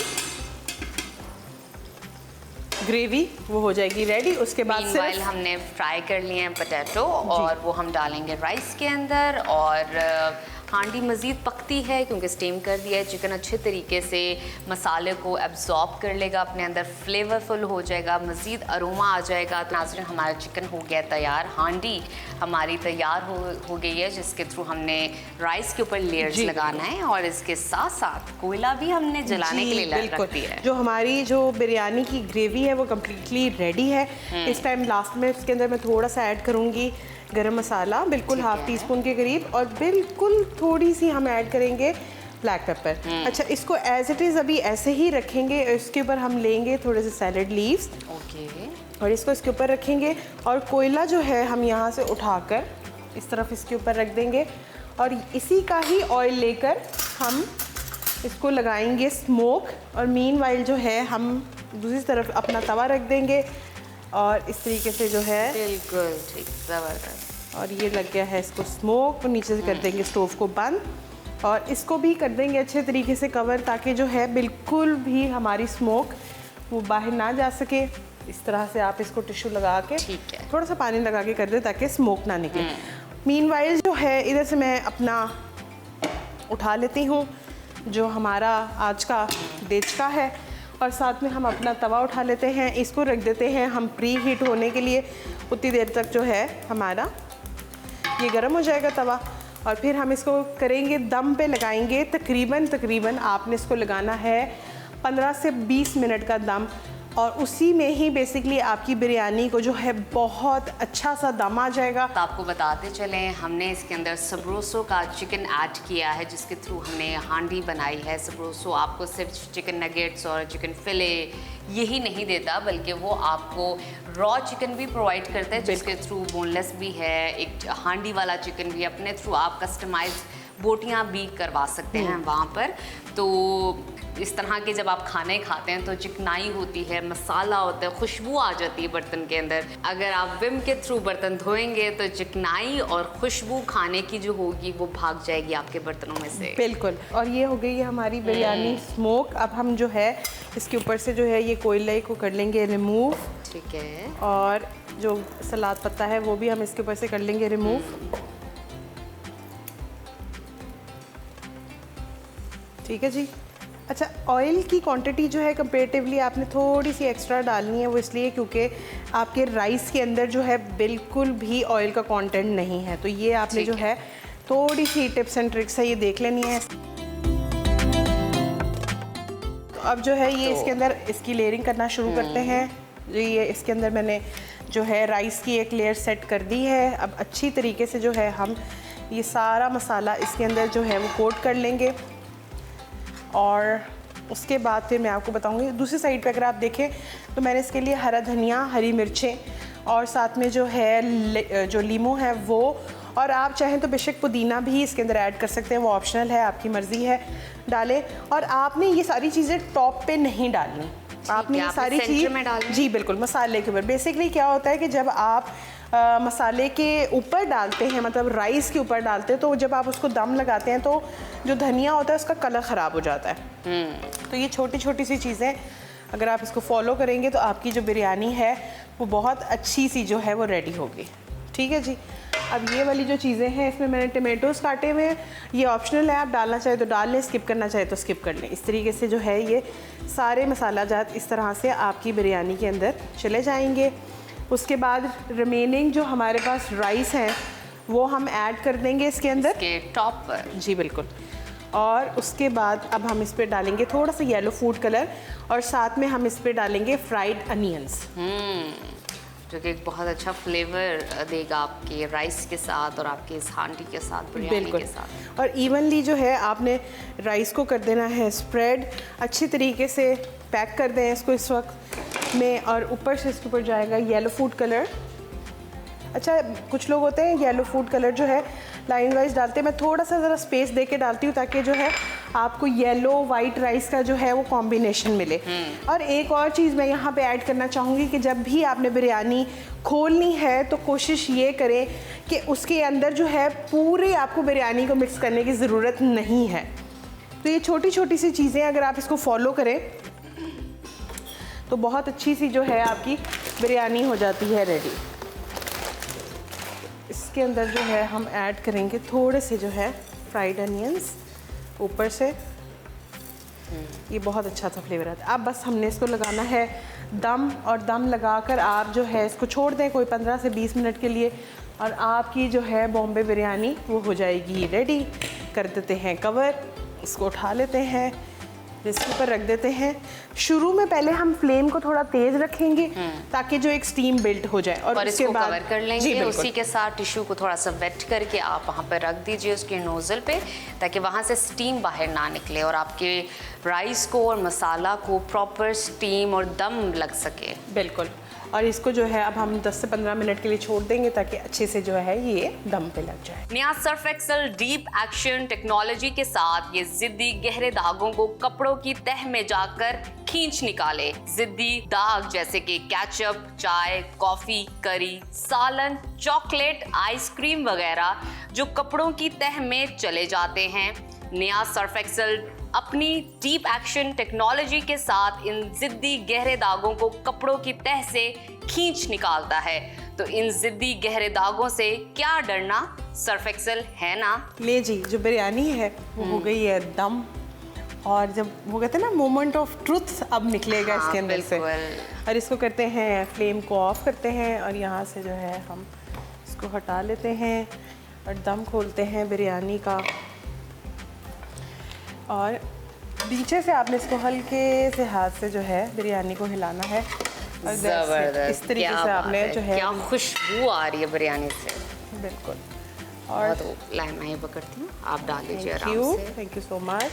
ग्रेवी वो हो जाएगी रेडी। उसके बाद मीनवाइल हमने फ्राई कर लिए हैं पोटैटो और वो हम डालेंगे राइस के अंदर। और हांडी मज़ीद पकती है क्योंकि स्टीम कर दिया है। चिकन अच्छे तरीके से मसाले को एब्जॉर्ब कर लेगा, अपने अंदर फ्लेवरफुल हो जाएगा, मज़ीद अरोमा आ जाएगा। तो नाज़रीन, हमारा चिकन हो गया तैयार। हांडी हमारी तैयार हो गई है, जिसके थ्रू हमने राइस के ऊपर लेयर्स लगाना है। और इसके साथ साथ कोयला भी हमने जलाने के लिए रख दिया है। जो हमारी जो बिरयानी की ग्रेवी है वो कम्प्लीटली रेडी है। इस टाइम लास्ट में इसके अंदर मैं थोड़ा सा ऐड करूँगी गरम मसाला, बिल्कुल हाफ टी स्पून के करीब, और बिल्कुल थोड़ी सी हम ऐड करेंगे ब्लैक पेपर। अच्छा, इसको एज इट इज़ अभी ऐसे ही रखेंगे। इसके ऊपर हम लेंगे थोड़े से सैलड लीव्स और इसको इसके ऊपर रखेंगे। और कोयला जो है हम यहाँ से उठाकर इस तरफ इसके ऊपर रख देंगे और इसी का ही ऑयल लेकर हम इसको लगाएंगे स्मोक। और मीनवाइल जो है हम दूसरी तरफ अपना तवा रख देंगे और इस तरीके से जो है बिल्कुल ठीक, ज़बरदस्त। और ये लग गया है इसको स्मोक। नीचे से कर देंगे स्टोव को बंद और इसको भी कर देंगे अच्छे तरीके से कवर, ताकि जो है बिल्कुल भी हमारी स्मोक वो बाहर ना जा सके। इस तरह से आप इसको टिश्यू लगा के ठीक है, थोड़ा सा पानी लगा के कर दे ताकि स्मोक ना निकले। मीनवाइल जो है इधर से मैं अपना उठा लेती हूँ जो हमारा आज का देचका है, और साथ में हम अपना तवा उठा लेते हैं। इसको रख देते हैं हम प्री हीट होने के लिए। उतनी देर तक जो है हमारा ये गर्म हो जाएगा तवा, और फिर हम इसको करेंगे दम पे लगाएंगे। तकरीबन आपने इसको लगाना है 15 से 20 मिनट का दम, और उसी में ही बेसिकली आपकी बिरयानी को जो है बहुत अच्छा सा दम आ जाएगा। तो आपको बताते चलें, हमने इसके अंदर सबरोसो का चिकन ऐड किया है, जिसके थ्रू हमने हांडी बनाई है। सबरोसो आपको सिर्फ चिकन नगेट्स और चिकन फिले यही नहीं देता, बल्कि वो आपको रॉ चिकन भी प्रोवाइड करता है, जिसके थ्रू बोनलेस भी है। एक हांडी वाला चिकन भी अपने थ्रू आप कस्टमाइज बोटियां भी करवा सकते हैं वहाँ पर। तो इस तरह के जब आप खाने खाते हैं तो चिकनाई होती है, मसाला होता है, खुशबू आ जाती है बर्तन के अंदर। अगर आप विम के थ्रू बर्तन धोएंगे तो चिकनाई और खुशबू खाने की जो होगी वो भाग जाएगी आपके बर्तनों में से। बिल्कुल। और ये हो गई है हमारी बिरयानी स्मोक। अब हम जो है इसके ऊपर से जो है ये कोयले को कर लेंगे रिमूव। ठीक है। और जो सलाद पत्ता है वो भी हम इसके ऊपर से कर लेंगे रिमूव। ठीक है जी। अच्छा, ऑयल की क्वांटिटी जो है कंपेरेटिवली आपने थोड़ी सी एक्स्ट्रा डालनी है। वो इसलिए क्योंकि आपके राइस के अंदर जो है बिल्कुल भी ऑयल का कंटेंट नहीं है। तो ये आपने जो है थोड़ी सी टिप्स एंड ट्रिक्स है ये देख लेनी है। तो अब जो है ये इसके अंदर इसकी लेयरिंग करना शुरू करते हैं। ये इसके अंदर मैंने जो है राइस की एक लेयर सेट कर दी है। अब अच्छी तरीके से जो है हम ये सारा मसाला इसके अंदर जो है वो कोट कर लेंगे। और उसके बाद फिर मैं आपको बताऊंगी दूसरी साइड पे अगर आप देखें तो मैंने इसके लिए हरा धनिया, हरी मिर्चें और साथ में जो है जो लीमू है वो, और आप चाहें तो बेशक पुदीना भी इसके अंदर ऐड कर सकते हैं, वो ऑप्शनल है, आपकी मर्ज़ी है डालें। और आपने ये सारी चीज़ें टॉप पे नहीं डालनी, आपने ये सारी चीज़ जी बिल्कुल मसाले के ऊपर। बेसिकली क्या होता है कि जब आप मसाले के ऊपर डालते हैं, मतलब राइस के ऊपर डालते हैं, तो जब आप उसको दम लगाते हैं तो जो धनिया होता है उसका कलर ख़राब हो जाता है। तो ये छोटी छोटी सी चीज़ें अगर आप इसको फॉलो करेंगे तो आपकी जो बिरयानी है वो बहुत अच्छी सी जो है वो रेडी होगी। ठीक है जी। अब ये वाली जो चीज़ें हैं इसमें मैंने टमेटोज़ काटे हुए हैं, ये ऑप्शनल है, आप डालना चाहे तो डाल लें, स्किप करना चाहे तो स्किप कर लें। इस तरीके से जो है ये सारे मसाला जात इस तरह से आपकी बिरयानी के अंदर चले जाएंगे। उसके बाद रिमेनिंग जो हमारे पास राइस हैं वो हम ऐड कर देंगे इसके अंदर के टॉप पर। जी बिल्कुल। और उसके बाद अब हम इस पर डालेंगे थोड़ा सा येलो फूड कलर और साथ में हम इस पर डालेंगे फ्राइड अनियंस, जो कि एक बहुत अच्छा फ्लेवर देगा आपके राइस के साथ और आपके इस हांडी के साथ, बिरयानी के साथ। और इवनली जो है आपने राइस को कर देना है स्प्रेड, अच्छी तरीके से पैक कर दें इसको इस वक्त में। और ऊपर से इसके ऊपर जाएगा येलो फूड कलर। अच्छा, कुछ लोग होते हैं येलो फूड कलर जो है लाइन वाइज डालते हैं, मैं थोड़ा सा ज़रा स्पेस दे के डालती हूँ ताकि जो है आपको येलो वाइट राइस का जो है वो कॉम्बिनेशन मिले। और एक और चीज़ मैं यहाँ पे ऐड करना चाहूँगी कि जब भी आपने बिरयानी खोलनी है तो कोशिश ये करें कि उसके अंदर जो है पूरे आपको बिरयानी को मिक्स करने की ज़रूरत नहीं है। तो ये छोटी छोटी सी चीज़ें अगर आप इसको फॉलो करें तो बहुत अच्छी सी जो है आपकी बिरयानी हो जाती है रेडी। इसके अंदर जो है हम ऐड करेंगे थोड़े से जो है फ्राइड अनियंस ऊपर से, ये बहुत अच्छा सा फ्लेवर आता है। अब बस हमने इसको लगाना है दम, और दम लगाकर आप जो है इसको छोड़ दें कोई 15 से 20 मिनट के लिए, और आपकी जो है बॉम्बे बिरयानी वो हो जाएगी रेडी। कर देते हैं कवर, इसको उठा लेते हैं, इसके ऊपर रख देते हैं। शुरू में पहले हम फ्लेम को थोड़ा तेज रखेंगे ताकि जो एक स्टीम बिल्ट हो जाए, और उसके इसको बाद कवर कर लेंगे। उसी के साथ टिश्यू को थोड़ा सा वेट करके आप वहाँ पर रख दीजिए उसके नोज़ल पे, ताकि वहाँ से स्टीम बाहर ना निकले और आपके राइस को और मसाला को प्रॉपर स्टीम और दम लग सके। बिल्कुल। और इसको जो है अब हम 10 से 15 मिनट के लिए छोड़ देंगे ताकि अच्छे से जो है ये दम पे लग जाए। नया surf excel deep action technology के साथ ये जिद्दी गहरे दागों को कपड़ों की तह में जाकर खींच निकाले। जिद्दी दाग जैसे कि केचप, चाय, कॉफी, करी, सालन, चॉकलेट, आइसक्रीम वगैरह जो कपड़ों की तह में चले जाते हैं, नया सर्फ एक्सेल अपनी डीप एक्शन टेक्नोलॉजी के साथ इन जिद्दी गहरे दागों को कपड़ों की तह से खींच निकालता है। तो इन जिद्दी गहरे दागों से क्या डरना, सर्फ एक्सेल है ना। ले जी, जो बिरयानी है वो हो गई है दम, और जब वो कहते हैं ना मोमेंट ऑफ ट्रुथ अब निकलेगा इसके अंदर से। और इसको करते हैं, फ्लेम को ऑफ करते हैं और यहाँ से जो है हम इसको हटा लेते हैं और दम खोलते हैं बिरयानी का। और पीछे से आपने इसको हल्के से हाथ से जो है बिरयानी को हिलाना है, और जबरदस्त, इस तरीके से आपने जो है क्या खुशबू आ रही है बिरयानी से। बिल्कुल। और तो लाइन मैं ही पकड़ती हूँ, आप डाल लीजिए आराम से। Thank you so much.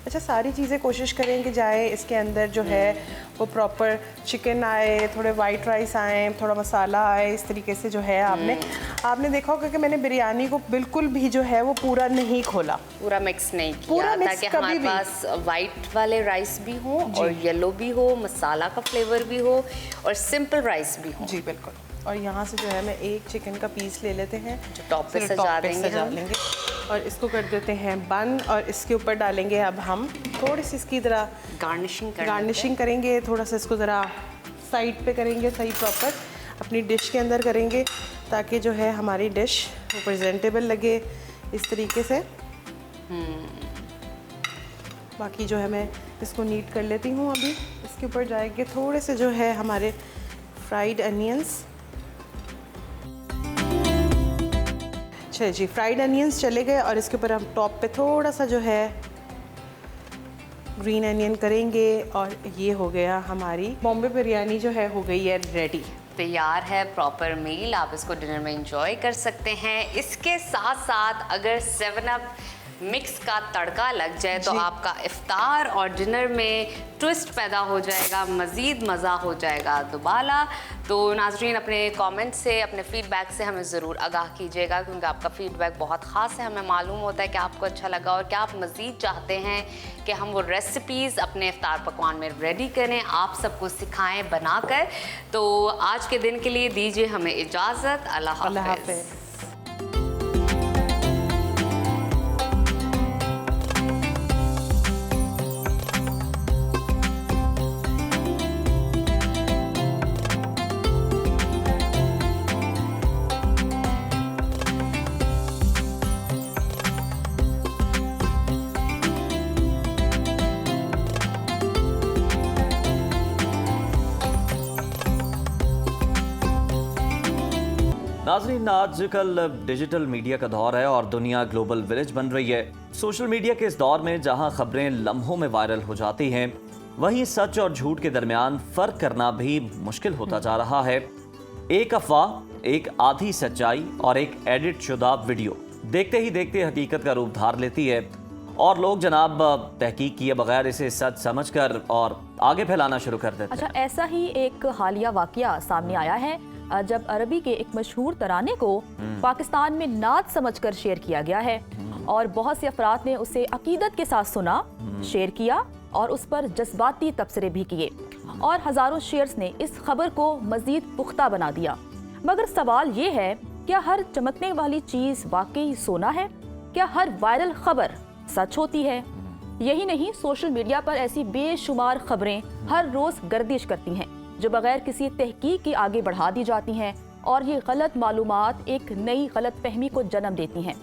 अच्छा, सारी चीज़ें कोशिश करें कि जाए इसके अंदर जो है वो प्रॉपर चिकन आए, थोड़े वाइट राइस आए, थोड़ा मसाला आए, इस तरीके से जो है आपने देखा होगा कि मैंने बिरयानी को बिल्कुल भी जो है वो पूरा नहीं खोला, पूरा मिक्स नहीं पूरा किया, mix ताकि कभी हमारे भी। पास वाइट वाले राइस भी हो और येलो भी हो, मसाला का फ्लेवर भी हो और सिंपल राइस भी हो। जी बिल्कुल। और यहाँ से जो है मैं एक चिकन का पीस ले लेते हैं जो टॉप पे फिर सजा टॉप पे देंगे सजा हम। लेंगे और इसको कर देते हैं बंद। और इसके ऊपर डालेंगे अब हम थोड़ी सी इसकी तरह गार्निशिंग करेंगे, थोड़ा सा इसको ज़रा साइड पे करेंगे, सही प्रॉपर अपनी डिश के अंदर करेंगे ताकि जो है हमारी डिश वो प्रेजेंटेबल लगे इस तरीके से। बाकी जो है मैं इसको नीट कर लेती हूँ। अभी इसके ऊपर जाएंगे थोड़े से जो है हमारे फ्राइड अनियंस। चलिए जी, फ्राइड अनियंस चले गए और इसके ऊपर हम टॉप पे थोड़ा सा जो है ग्रीन अनियन करेंगे और ये हो गया हमारी बॉम्बे बिरयानी जो है हो गई है रेडी। तैयार है प्रॉपर मील, आप इसको डिनर में एंजॉय कर सकते हैं। इसके साथ साथ अगर 7 अप मिक्स का तड़का लग जाए तो आपका इफ्तार और डिनर में ट्विस्ट पैदा हो जाएगा, मज़ीद मज़ा हो जाएगा दुबाला। तो नाजरीन, अपने कमेंट से, अपने फीडबैक से हमें ज़रूर आगाह कीजिएगा, क्योंकि आपका फीडबैक बहुत ख़ास है। हमें मालूम होता है कि आपको अच्छा लगा और क्या आप मज़ीद चाहते हैं कि हम वो रेसिपीज़ अपने इफ्तार पकवान में रेडी करें, आप सबको सिखाएं बनाकर। तो आज के दिन के लिए दीजिए हमें इजाज़त। अल्लाह हाफ़िज़। नाज़रीन, आजकल डिजिटल मीडिया का दौर है और दुनिया ग्लोबल विलेज बन रही है। सोशल मीडिया के इस दौर में जहां खबरें लम्हों में वायरल हो जाती हैं, वहीं सच और झूठ के दरमियान फ़र्क करना भी मुश्किल होता जा रहा है। एक अफवाह, एक आधी सच्चाई और एक एडिट शुदा वीडियो देखते ही देखते हकीकत का रूप धार लेती है और लोग जनाब तहकीक किए बगैर इसे सच समझकर और आगे फैलाना शुरू कर देते हैं। अच्छा, ऐसा ही एक हालिया वाकया सामने आया है जब अरबी के एक मशहूर तराने को पाकिस्तान में नात समझकर शेयर किया गया है और बहुत से अफराद ने उसे अकीदत के साथ सुना, शेयर किया और उस पर जज्बाती तबसरे भी किए और हजारों शेयर्स ने इस खबर को मजीद पुख्ता बना दिया। मगर सवाल ये है, क्या हर चमकने वाली चीज वाकई सोना है? क्या हर वायरल खबर सच होती है? यही नहीं, सोशल मीडिया पर ऐसी बेशुमार खबरें हर रोज गर्दिश करती हैं जो बगैर किसी तहकीक के आगे बढ़ा दी जाती हैं और ये गलत मालूमात एक नई गलत फहमी को जन्म देती हैं।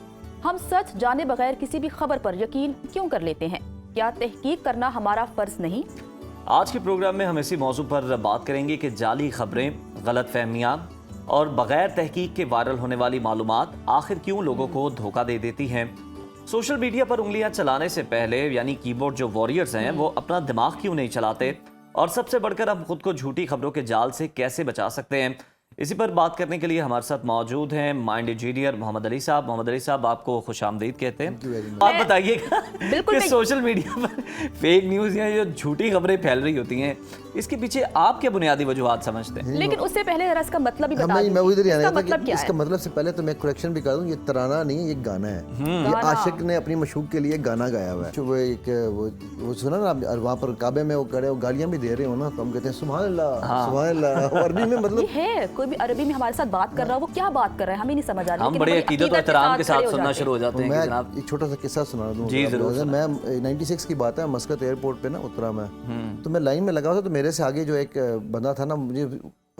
हम सच जाने बगैर किसी भी खबर पर यकीन क्यों कर लेते हैं? क्या तहकीक करना हमारा फर्ज नहीं? आज के प्रोग्राम में हम इसी मौजू पर बात करेंगे कि जाली खबरें, गलत फहमियाँ और बगैर तहकीक के वायरल होने वाली मालूमात आखिर क्यों लोगों को धोखा दे देती हैं। सोशल मीडिया पर उंगलियां चलाने से पहले यानी कीबोर्ड जो वॉरियर्स हैं वो अपना दिमाग क्यों नहीं चलाते, और सबसे बढ़कर हम खुद को झूठी खबरों के जाल से कैसे बचा सकते हैं। इसी पर बात करने के लिए हमारे साथ मौजूद हैं माइंड इंजीनियर मोहम्मद अली साहब। मोहम्मद अली साहब, आपको खुशामदीद कहते हैं। आप बताइएगा कि सोशल मीडिया पर फेक न्यूज़ या जो झूठी खबरें फैल रही होती हैं, इसके पीछे आप क्या बुनियादी वजूहात समझते हैं? लेकिन उससे पहले जरा इसका मतलब ही बता मैं दीजिए। उधर ही आने इसका था मतलब कि क्या इसका है? मतलब से पहले तो मैं करेक्शन भी कर दूं, ये तराना नहीं है, ये गाना है। ये आशिक ने अपनी मशूक के लिए गाना गाया हुआ है। जो वो एक वो सुना ना, और वहाँ पर काबे में वो खड़े, वो गालियाँ भी दे रहे हो ना, तो हम कहते हैं सुभान अल्लाह सुभान अल्लाह। अरबी में मतलब ये है, कोई भी अरबी में हमारे साथ बात कर रहा है, वो क्या बात कर रहा है हमें नहीं समझ आ रहा। हम लेकिन बड़े बड़ी अकीदत और अकीदत एहतराम के खड़े साथ हो सुनना जाते शुरू हो जाते हैं कि मैं जनाब। एक छोटा सा किस्सा सुना दूं। जी, जरूर। मैं 96 की बात है, मस्कत एयरपोर्ट पे ना उतरा मैं, तो मैं लाइन में लगा था, तो मेरे से आगे जो एक बंदा था ना, मुझे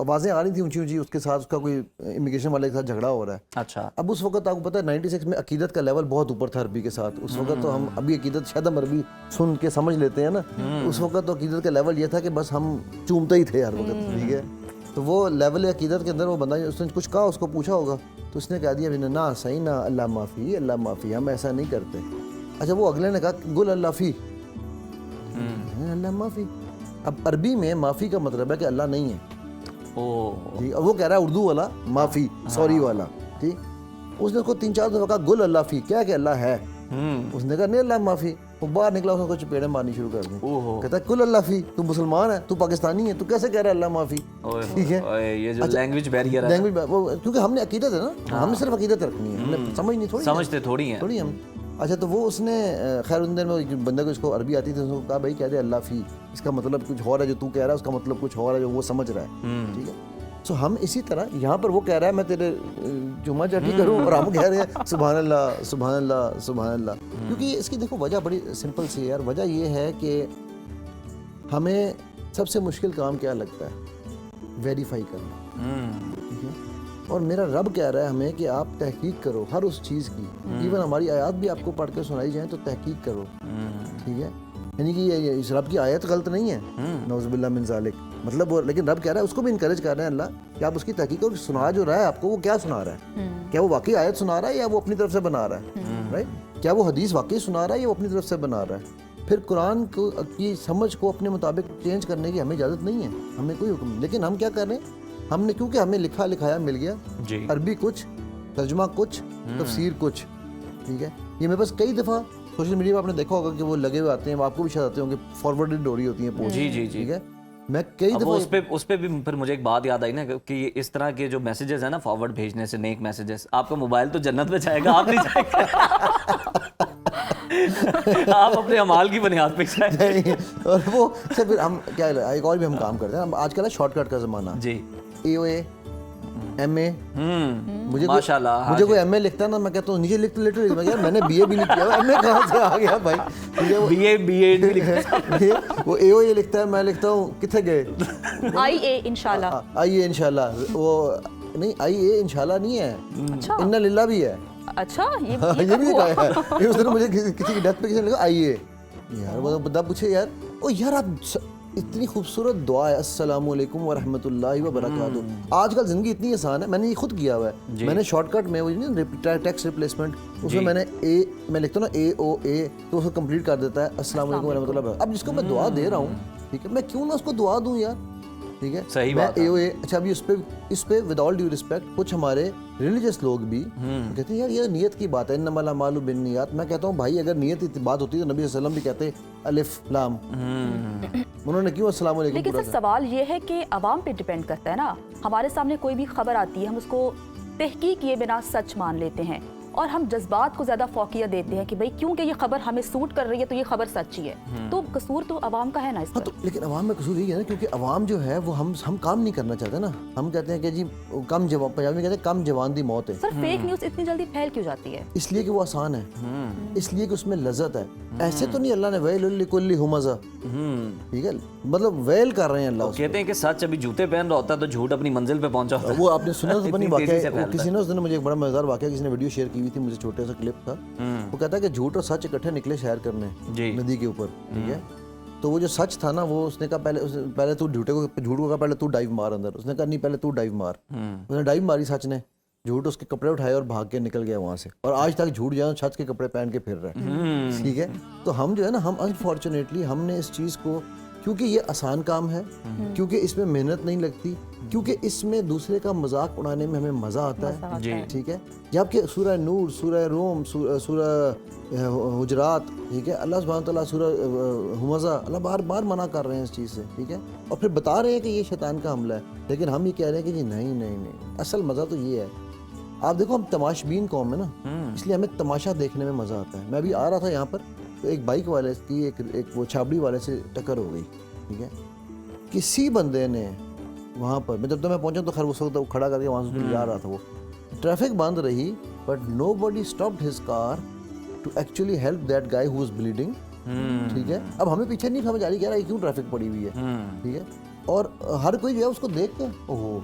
आवाज़ें आ रही थी ऊंची ऊंची, उसके साथ उसका कोई इमिग्रेशन वाले के साथ झगड़ा हो रहा है। अच्छा। अब उस वक्त आपको पता है 96 में अकीदत का लेवल बहुत ऊपर था अरबी के साथ। उस वक्त तो हम अभी अकीदत शायद हम अरबी सुन के समझ लेते हैं ना, उस वक्त तो अकीदत का लेवल ये था कि बस हम चूमते ही थे हर वक्त, ठीक है। तो वो लेवल अकीदत के अंदर वो बंदा, उसने कुछ कहा, उसको पूछा होगा, तो उसने कह दिया ना सही ना, अल्लाह माफ़ी, अल्लाह माफ़ी, हम ऐसा नहीं करते। अच्छा, वो अगले ने कहा गुल अल्लाफ़ी, अल्लाह माफ़ी। अब अरबी में माफ़ी का मतलब है कि अल्लाह नहीं है, ठीक। अब वो कह रहा है उर्दू वाला माफ़ी, सॉरी वाला, ठीक। उसने उसको 3-4 दफ़ा कहा गुल अल्लाफ़ी, क्या कि अल्लाह है। उसने कहा नहीं अल्लाह माफ़ी। वो बाहर निकला, उसने कुछ चपेड़े मारनी शुरू कर दी। ओहो। कहता है कुल अल्लाह फी, तू मुसलमान है, तू पाकिस्तानी है, तू कैसे कह रहा है अल्लाह माफी? ठीक है, ओए, ये जो लैंग्वेज बैरियर है, लैंग्वेज वो, क्योंकि हमने अकीदत है ना, हमने सिर्फ अकीदत रखनी है, हमने समझ नहीं थोड़ी समझते थोड़ी हैं। थोड़ी हम। अच्छा, तो वो उसने खैर उन दिनों में बंदे को इसको अरबी आती थी, उसको कहा भाई कह दे अल्लाह फी, इसका मतलब कुछ और है, जो तू कह रहा है उसका मतलब कुछ और है, जो वो समझ रहा है। ठीक है, सो हम इसी तरह यहाँ पर वो कह रहा है मैं तेरे जुम्मा जाटी करूँ, और हम कह रहे हैं सुभान अल्लाह सुभान अल्लाह सुभान अल्लाह। क्योंकि इसकी देखो वजह बड़ी सिंपल सी है यार। वजह ये है कि हमें सबसे मुश्किल काम क्या लगता है? वेरीफाई करना। ठीक है, और मेरा रब कह रहा है हमें कि आप तहकीक करो हर उस चीज़ की। इवन हमारी आयत भी आपको पढ़ के सुनाई जाए तो तहकीक करो। ठीक है, यानी कि ये इस रब की आयत गलत नहीं है, नौज़ुबिल्लाह मिन ज़ालिक, मतलब वो, लेकिन रब कह रहा है, उसको भी इनकरेज कर रहे हैं अल्लाह कि आप उसकी तहकीक करो, सुना जो रहा है आपको वो क्या सुना रहा है, क्या वो वाकई आयत सुना रहा है या वो अपनी तरफ से बना रहा है, राइट? क्या वो हदीस वाकई सुना रहा है या वो अपनी तरफ से बना रहा है? फिर कुरान को की समझ को अपने मुताबिक चेंज करने की हमें इजाज़त नहीं है, हमें कोई हुक्म नहीं। लेकिन हम क्या कर रहे हैं, हमने क्योंकि हमें लिखा लिखाया मिल गया, अरबी कुछ, तर्जुमा कुछ, तफसीर कुछ। ठीक है, ये मेरे पास कई दफ़ा सोशल मीडिया पर आपने देखा होगा कि वो लगे हुए आते हैं, आपको भी शायद आते होंगे, फॉरवर्डेड हो रही होती हैं पोस्ट। जी। ठीक है, मैं कई अब दफ़ा उस पे भी फिर मुझे एक बात याद आई ना कि इस तरह के जो मैसेजेस है ना, फॉरवर्ड भेजने से, नेक मैसेजेस, आपका मोबाइल तो जन्नत में जाएगा, आप नहीं जाएगा। आप अपने अमाल की बुनियाद पे जाएंगे। और वो से फिर हम क्या, एक और भी हम काम करते हैं आजकल है, शॉर्टकट का ज़माना जी। AOA MA, मुझे माशाल्लाह, मुझे कोई MA लिखता है ना, मैं कहता हूँ नीचे लिख लिटरली, मैं यार मैंने BA भी नहीं किया, MA कहाँ से आ गया भाई? ठीक है, BA भी लिखा। वो AOA लिखता है, मैं लिखता हूँ किथे गए IA इंशाल्लाह। आइए इंशाल्लाह, वो नहीं IA इंशाल्लाह नहीं है, अच्छा। इन्ना लिल्लाह भी है। अच्छा, ये ये भी लिखा है। ये उस दिन मुझे किसी की डेथ पे किसी ने लिखा आइए, यार वो बंदा पूछे यार, ओ यार आप इतनी खूबसूरत दुआ है, अस्सलामु अलैकुम व रहमतुल्लाहि व बरकातुहू। आजकल ज़िंदगी इतनी आसान है, मैंने ये खुद किया हुआ है। मैंने शॉर्टकट में वो नहीं टेक्स्ट रिप्लेसमेंट, उसमें मैंने मैं लिखता हूँ ना AOA, तो उसको कंप्लीट कर देता है अस्सलामु अलैकुम व रहमतुल्लाहि। अब जिसको मैं दुआ दे रहा हूँ, ठीक है, मैं क्यों ना उसको दुआ दूँ यार? ठीक है, सही मैं बात है। AOA। अच्छा, अभी इस पे विद ऑल ड्यू रिस्पेक्ट कुछ हमारे रिलीजियस लोग भी कहते हैं यार ये नियत की बात है, इन्नमल अमालु बिन्नियात। मैं कहता हूँ भाई अगर नियत की बात होती तो नबी सल्लल्लाहु अलैहि वसल्लम भी कहते अलिफ लाम, उन्होंने क्यों अस्सलाम वालेकुम लेकिन पूरा सर सवाल ये है कि अवाम पे डिपेंड करता है ना। हमारे सामने कोई भी खबर आती है, हम उसको तहकीक किए बिना सच मान लेते हैं, और हम जज्बात को ज़्यादा फौकियत देते हैं कि भाई क्योंकि ये खबर हमें सूट कर रही है तो ये खबर सच्ची है। तो कसूर तो अवाम का है ना इस पर। तो लेकिन अवाम में कसूर यही है ना, क्योंकि अवाम जो है वो हम काम नहीं करना चाहते ना। हम कहते हैं कि जी कम जवान, पंजाबी में कहते हैं कम जवान दी मौत है। सर फेक न्यूज़ इतनी जल्दी फैल क्यों जाती है? इसलिए कि वो आसान है, इसलिए कि उसमें लज्जत है। ऐसे तो नहीं अल्लाह ने वैल लिकुल्ली हुमज़ा, ठीक है, मतलब वैल कर रहे हैं अल्लाह। कहते हैं कि सच अभी जूते पहन रहा होता है तो झूठ अपनी मंजिल पे पहुंचा होता है। वो आपने सुना तो बनी इतनी तेजी से वाकया, फैलता किसी ने उस दिन मुझे एक बड़ा मजेदार वाकया किसी ने वीडियो शेयर की हुई थी, मुझे छोटे सा क्लिप था। वो कहता है कि झूठ और सच इकट्ठे निकले शहर करने नदी के ऊपर, ठीक है। तो वो जो सच था ना, वो उसने कहा पहले तू झूठ को कहा पहले तू डाइव मार अंदर। उसने कहा नहीं पहले तू डाइव मार। उसने डाइव मारी सच ने, झूठ उसके कपड़े उठाए और भाग के निकल गया वहां से। और आज तक झूठ जो है सच के कपड़े पहन के फिर रहा है, ठीक है। तो हम जो है ना, हम अनफॉर्चुनेटली हमने इस चीज़ को, क्योंकि ये आसान काम है, क्योंकि इसमें मेहनत नहीं लगती, क्योंकि इसमें दूसरे का मजाक उड़ाने में हमें मज़ा आता है, ठीक है। जबकि सूरह नूर, सूरह रोम, सूरह हुजरात, ठीक है, अल्लाह सुब्हानहू तआला सूरह हुमज़ा, अल्लाह बार बार मना कर रहे हैं इस चीज़ से, ठीक है। और फिर बता रहे हैं कि ये शैतान का हमला है, लेकिन हम ये कह रहे हैं कि जी नहीं नहीं नहीं, असल मज़ा तो ये है। आप देखो हम तमाशबीन कौम है ना, इसलिए हमें तमाशा देखने में मज़ा आता है। मैं अभी आ रहा था यहाँ पर, तो एक बाइक वाले की एक वो छाबड़ी वाले से टक्कर हो गई, ठीक है। किसी बंदे ने वहाँ पर, मैं जब तक मैं पहुँचा तो खैर उस वक्त वो खड़ा करके वहाँ से जा रहा था, वो ट्रैफिक बंद रही, but nobody stopped his car to actually help that guy who was bleeding, ठीक है। अब हमें पीछे नहीं समझ आ रही, कह रहा है क्यों ट्रैफिक पड़ी हुई है, ठीक है। और हर कोई जो है उसको देख के ओहो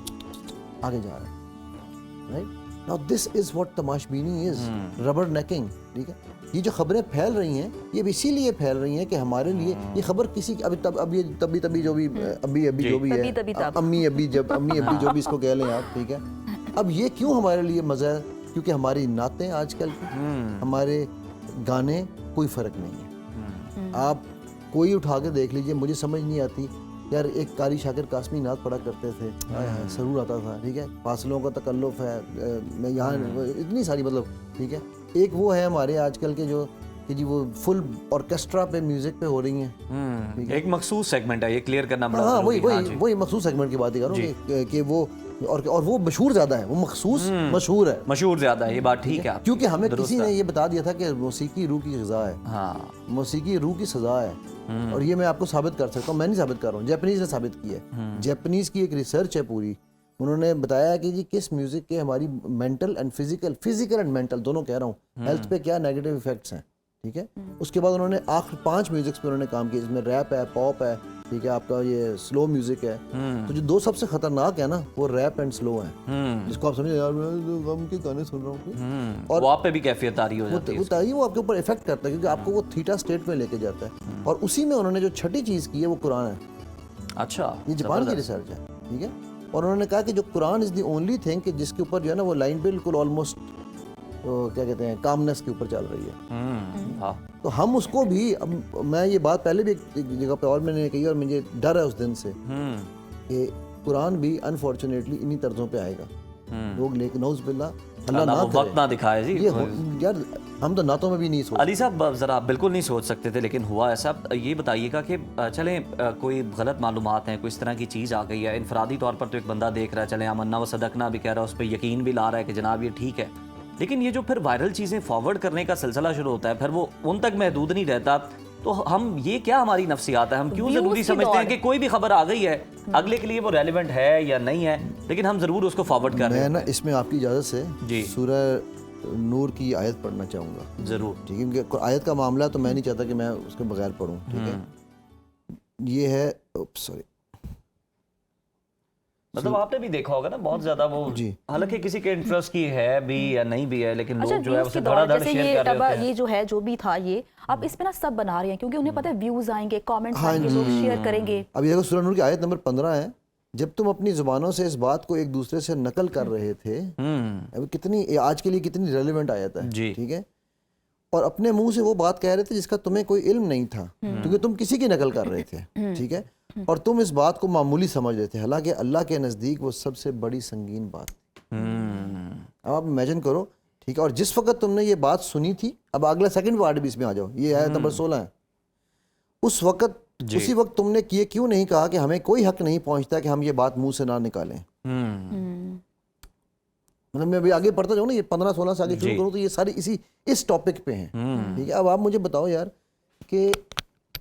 आगे जा रहा है, right. Now this is what तमाशबीनी इज, रबर नेकिंग, ठीक है। ये जो खबरें फैल रही हैं, ये इसीलिए फैल रही हैं कि हमारे लिए ये खबर किसी तभी जो भी अभी जो भी है, अम्मी अभी जो भी इसको कह लें आप, ठीक है। अब ये क्यों हमारे लिए मज़ा है? क्योंकि हमारी नातें आजकल की, हमारे गाने, कोई फ़र्क नहीं है। आप कोई उठा के देख लीजिए, मुझे समझ नहीं आती यार। एक कारी शाकिर कासमी नात पढ़ा करते थे, सरूर आता था, ठीक है। फासलों का तकल्लुफ़ है, मैं यहाँ इतनी सारी, मतलब ठीक है। एक वो है हमारे आजकल के जो कि जी वो फुल ऑर्केस्ट्रा पे म्यूजिक पे हो रही हैं। एक मखसूस सेगमेंट है, ये क्लियर करना बड़ा हाँ जरूरी है। हाँ जी। वही मखसूस सेगमेंट की बात ही कर रहा हूँ कि वो और वो मशहूर ज़्यादा है, वो मखसूस मशहूर है। मशहूर ज्यादा है, ये बात ठीक है आपकी। क्योंकि हमें दुरुस्त किसी है। ने ये बता दिया था कि मौसीकी रूह की सज़ा है। हाँ, मौसीकी रूह की सज़ा है, और ये मैं आपको साबित कर सकता हूँ। मैं नहीं साबित कर रहा हूँ, जापानीज़ ने साबित की है। जापानीज़ की एक रिसर्च है पूरी, उन्होंने बताया है कि जी किस म्यूज़िक के हमारी mental and physical and mental दोनों कह रहा हूँ हेल्थ पे क्या नेगेटिव इफेक्ट्स हैं। ठीक है, उसके बाद उन्होंने आखिर 5 म्यूजिक्स पे उन्होंने काम किया, जिसमें रैप है, पॉप है, ठीक है, आपका ये स्लो म्यूजिक है। तो जो 2 सबसे खतरनाक है ना, वो रैप एंड स्लो है, जिसको आप समझे यार मैं गम के गाने सुन रहा हूँ, और वो आप पे भी कैफियत आ रही हो जाती है। वो आपके ऊपर इफेक्ट करता है, क्योंकि आपको वो थीटा स्टेट में लेके जाता है। और उसी में उन्होंने जो छठी चीज़ की है वो कुरान है। अच्छा, ये जापान की रिसर्च है, ठीक है। और उन्होंने कहा कि जो Quran is the only thing कि जिसके ऊपर जो है ना वो लाइन बिल्कुल ऑलमोस्ट क्या कहते हैं कामनेस के ऊपर चल रही है। हाँ, तो हम उसको भी, अब मैं ये बात पहले भी एक जगह पे और मैंने कही, और मुझे डर है उस दिन से कि कुरान भी अनफॉर्चुनेटली इन्हीं तर्जों पे आएगा। लोग लेकिन नौज़ुबिल्लाह अल्लाह ना वो वक्त करे ना दिखाए जी। ये यार हम तो नातों में भी नहीं सोच। अली साहब ज़रा बिल्कुल नहीं सोच सकते थे, लेकिन हुआ ऐसा। ये बताइएगा कि चलें कोई गलत मालूमात हैं, कोई इस तरह की चीज़ आ गई है, इनफरादी तौर पर तो एक बंदा देख रहा है, चलें आमन्ना व सदकना भी कह रहा है, उस पर यकीन भी ला रहा है कि जनाब ये ठीक है, लेकिन ये जो फिर वायरल चीज़ें फॉरवर्ड करने का सिलसिला शुरू होता है, फिर वो उन तक महदूद नहीं रहता, तो हम ये क्या हमारी नफ्सियात है, हम क्यों Views ज़रूरी की समझते हैं दौड़। कि कोई भी खबर आ गई है अगले के लिए वो रेलिवेंट है या नहीं है, लेकिन हम ज़रूर उसको फॉरवर्ड कर रहे मैं हैं। ना इसमें आपकी इजाज़त से जी। सूरह नूर की आयत पढ़ना चाहूँगा। ज़रूर। ठीक है, क्योंकि आयत का मामला तो मैं नहीं चाहता कि मैं उसके बगैर पढ़ूँ। ठीक है, ये है सॉरी, मतलब आपने भी देखा होगा ना बहुत ज्यादा वो, जी। हालांकि किसी के इंटरेस्ट की है भी या नहीं भी है, लेकिन अच्छा, लोग जो है व्यूज उसे की दौड़, धड़ाधड़ जैसे शेयर ये कर रहे तबा होते हैं। ये जो है जो भी था ये, अब इस पे ना सब बना रहे हैं क्योंकि उन्हें पता है व्यूज आएंगे, कमेंट्स हाँ आएंगे, जी। लोग शेयर करेंगे। अब ये देखो सूरह नूर की आयत नंबर 15 है, जब तुम अपनी जुबानों से इस बात को एक दूसरे से नकल कर रहे थे। अब कितनी आज के लिए कितनी रेलेवेंट आयत है। जी। ठीक है, और अपने मुंह से वो बात कह रहे थे जिसका तुम्हें कोई इल्म नहीं था, क्योंकि तुम किसी की नकल कर रहे थे। ठीक है, और तुम इस बात को मामूली समझ रहे थे, हालांकि अल्लाह के नज़दीक वो सबसे बड़ी संगीन बात थी। अब आप इमेजिन करो, ठीक है, और जिस वक्त तुमने ये बात सुनी थी, अब अगला सेकंड वार्ड भी इसमें आ जाओ, ये आयत नंबर 16 है। उस वक्त उसी वक्त तुमने किए क्यों नहीं कहा कि हमें कोई हक नहीं पहुंचता कि हम ये बात मुंह से ना निकालें। मतलब मैं अभी आगे पढ़ता जाऊँ ना, ये 15-16 से आगे शुरू करूँ तो ये सारी इस टॉपिक पे हैं। ठीक है, अब आप मुझे बताओ यार कि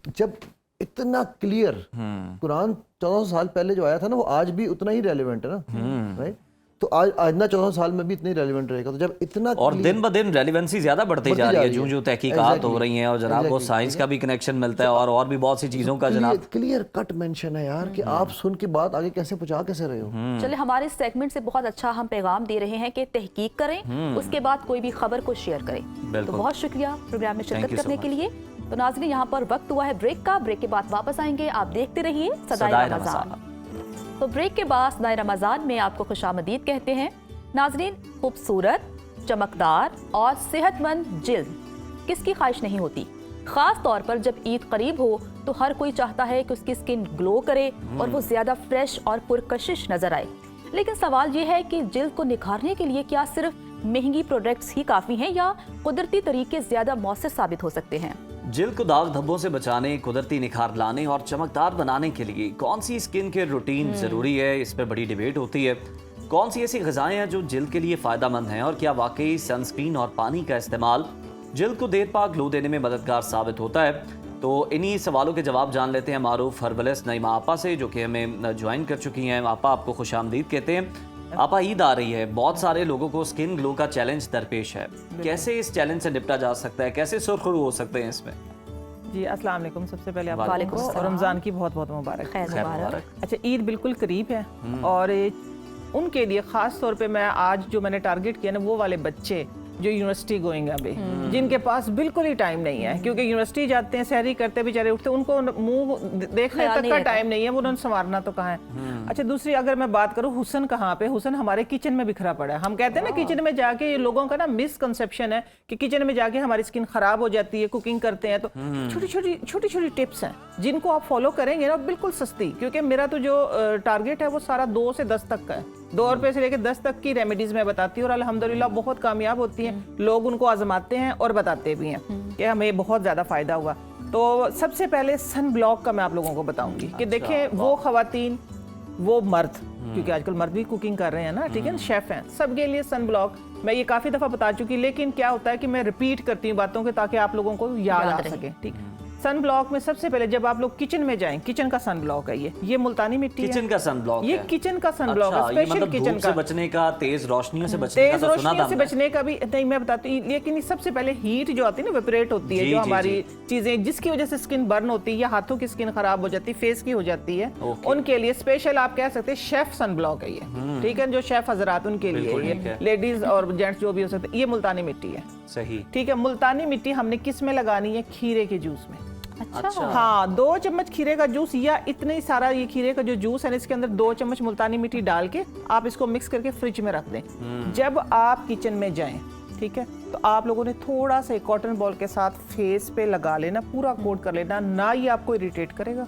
जब इतना क्लियर कुरान 1400 साल पहले जो आया था ना, वो आज भी उतना ही रेलिवेंट है ना, राइट। तो आज ना 1400 साल में भी इतनी रेलिवेंट रहेगा। तो जब इतना और दिन ब दिन रेलिवेंसी ज्यादा बढ़ती जा रही है, जो जो तहकीकात हो रही हैं, और जनाब को साइंस का भी कनेक्शन मिलता है, और भी बहुत सी चीजों का जनाब क्लियर कट मेंशन है यार कि आप सुन के बात आगे कैसे पहुंचा कैसे रहे हो। चले, हमारे इस सेगमेंट से बहुत अच्छा हम पैगाम दे रहे हैं कि तहकीक करें, उसके बाद कोई भी खबर को शेयर करें। तो बिल्कुल। बहुत शुक्रिया प्रोग्राम में Thank शिरकत you so करने के much. लिए। तो नाज़रीन, यहाँ पर वक्त हुआ है ब्रेक का। ब्रेक के बाद वापस आएंगे, आप देखते रहिए सदाए सदाए रमज़ान। रमज़ान। तो ब्रेक के बाद सदाए रमज़ान में आपको खुशामदीद कहते हैं। नाज़रीन, खूबसूरत, चमकदार और सेहतमंद जिल्द किसकी ख्वाहिश नहीं होती। ख़ास तौर पर जब ईद करीब हो तो हर कोई चाहता है कि उसकी स्किन ग्लो करे और वो ज़्यादा फ्रेश और पुरकशिश नज़र आए। लेकिन सवाल ये है कि जिल्द को निखारने के लिए क्या सिर्फ महंगी प्रोडक्ट्स ही काफ़ी हैं या कुदरती तरीके ज़्यादा मौसर साबित हो सकते हैं। जिल्द को दाग धब्बों से बचाने, कुदरती निखार लाने और चमकदार बनाने के लिए कौन सी स्किन केयर रूटीन ज़रूरी है, इस पर बड़ी डिबेट होती है। कौन सी ऐसी ग़िज़ाएं हैं जो जिल्द के लिए फ़ायदेमंद हैं, और क्या वाकई सनस्क्रीन और पानी का इस्तेमाल जिल्द को देर पा ग्लो देने में मददगार साबित होता है। तो इन्हीं सवालों के जवाब जान लेते हैं मारूफ हर्बलिस्ट नईमा आपा से, जो कि हमें ज्वाइन कर चुकी हैं। आपा, आपको खुशामदीद कहते हैं। आपा, ईद आ रही है, बहुत सारे लोगों को स्किन ग्लो का चैलेंज दरपेश है। कैसे इस चैलेंज से निपटा जा सकता है, कैसे सुरखरू हो सकते हैं इसमें? जी, अस्सलाम वालेकुम। सबसे पहले वालेकुम आपको अस्सलाम। रमज़ान की बहुत बहुत मुबारक। खैर मुबारक। अच्छा, ईद बिल्कुल करीब है, और उनके लिए ख़ास तौर पे मैं आज जो मैंने टारगेट किया ना, वो वाले बच्चे जो यूनिवर्सिटी गोइंग है अभी, जिनके पास बिल्कुल ही टाइम नहीं है, क्योंकि यूनिवर्सिटी जाते हैं, सहरी करते बेचारे उठते, उनको मुंह देखने तक का टाइम नहीं है, वो उन्होंने संवारना तो कहाँ है। अच्छा, दूसरी अगर मैं बात करूँ हुसन कहाँ पे, हुसन हमारे किचन में बिखरा पड़ा है। हम कहते हैं ना किचन में जाके, ये लोगों का ना मिसकंसेप्शन है कि किचन में जाके हमारी स्किन खराब हो जाती है, कुकिंग करते हैं तो छोटी छोटी टिप्स हैं जिनको आप फॉलो करेंगे ना, बिल्कुल सस्ती। क्योंकि मेरा तो जो टारगेट है वो सारा 2 से 10 तक का है, 2 रुपए से लेकर 10 तक की रेमेडीज मैं बताती हूँ, और अल्हम्दुलिल्लाह बहुत कामयाब होती हैं। लोग उनको आजमाते हैं और बताते भी हैं। कि हमें बहुत ज़्यादा फ़ायदा हुआ। तो सबसे पहले सन ब्लॉक का मैं आप लोगों को बताऊंगी कि देखें वो ख़वातीन वो मर्द, क्योंकि आजकल मर्द भी कुकिंग कर रहे हैं ना, ठीक है, शेफ हैं, सबके लिए सन ब्लॉक मैं ये काफ़ी दफ़ा बता चुकी, लेकिन क्या होता है कि मैं रिपीट करती हूँ बातों के ताकि आप लोगों को याद आ सके। ठीक है, सन ब्लॉक में सबसे पहले जब आप लोग किचन में जाएं, किचन का सन ब्लॉक है ये मुल्तानी मिट्टी किचन है। का सन ब्लॉक ये है। किचन का सन ब्लॉक है, अच्छा, ये स्पेशल मतलब किचन धूप का से बचने का, तेज रोशनियों से बचने का तेज तो सुना रोशनियों था से हमने। बचने का भी नहीं, मैं बताती हूँ, लेकिन सबसे पहले हीट जो आती है ना, वेपरेट होती है, जी, जो जी, हमारी जी। चीजें जिसकी वजह से स्किन बर्न होती है या हाथों की स्किन खराब हो जाती है, फेस की हो जाती है, ओके। उनके लिए स्पेशल आप कह सकते हैं शेफ सन ब्लॉक है ये। ठीक है, जो शेफ हजरात उनके लिए बिल्कुल ठीक ये है। लेडीज और जेंट्स जो भी हो सकते हैं, ये मुल्तानी मिट्टी है। सही। ठीक है, मुल्तानी मिट्टी हमने किस में लगानी है? खीरे के जूस में। अच्छा। हाँ, 2 चम्मच खीरे का जूस या इतने ही सारा ये खीरे का जो जूस है ना, इसके अंदर 2 चम्मच मुल्तानी मिट्टी डाल के आप इसको मिक्स करके फ्रिज में रख दें। जब आप किचन में जाएं, ठीक है, तो आप लोगों ने थोड़ा सा कॉटन बॉल के साथ फेस पे लगा लेना, पूरा कोट कर लेना, ना ये आपको इरिटेट करेगा,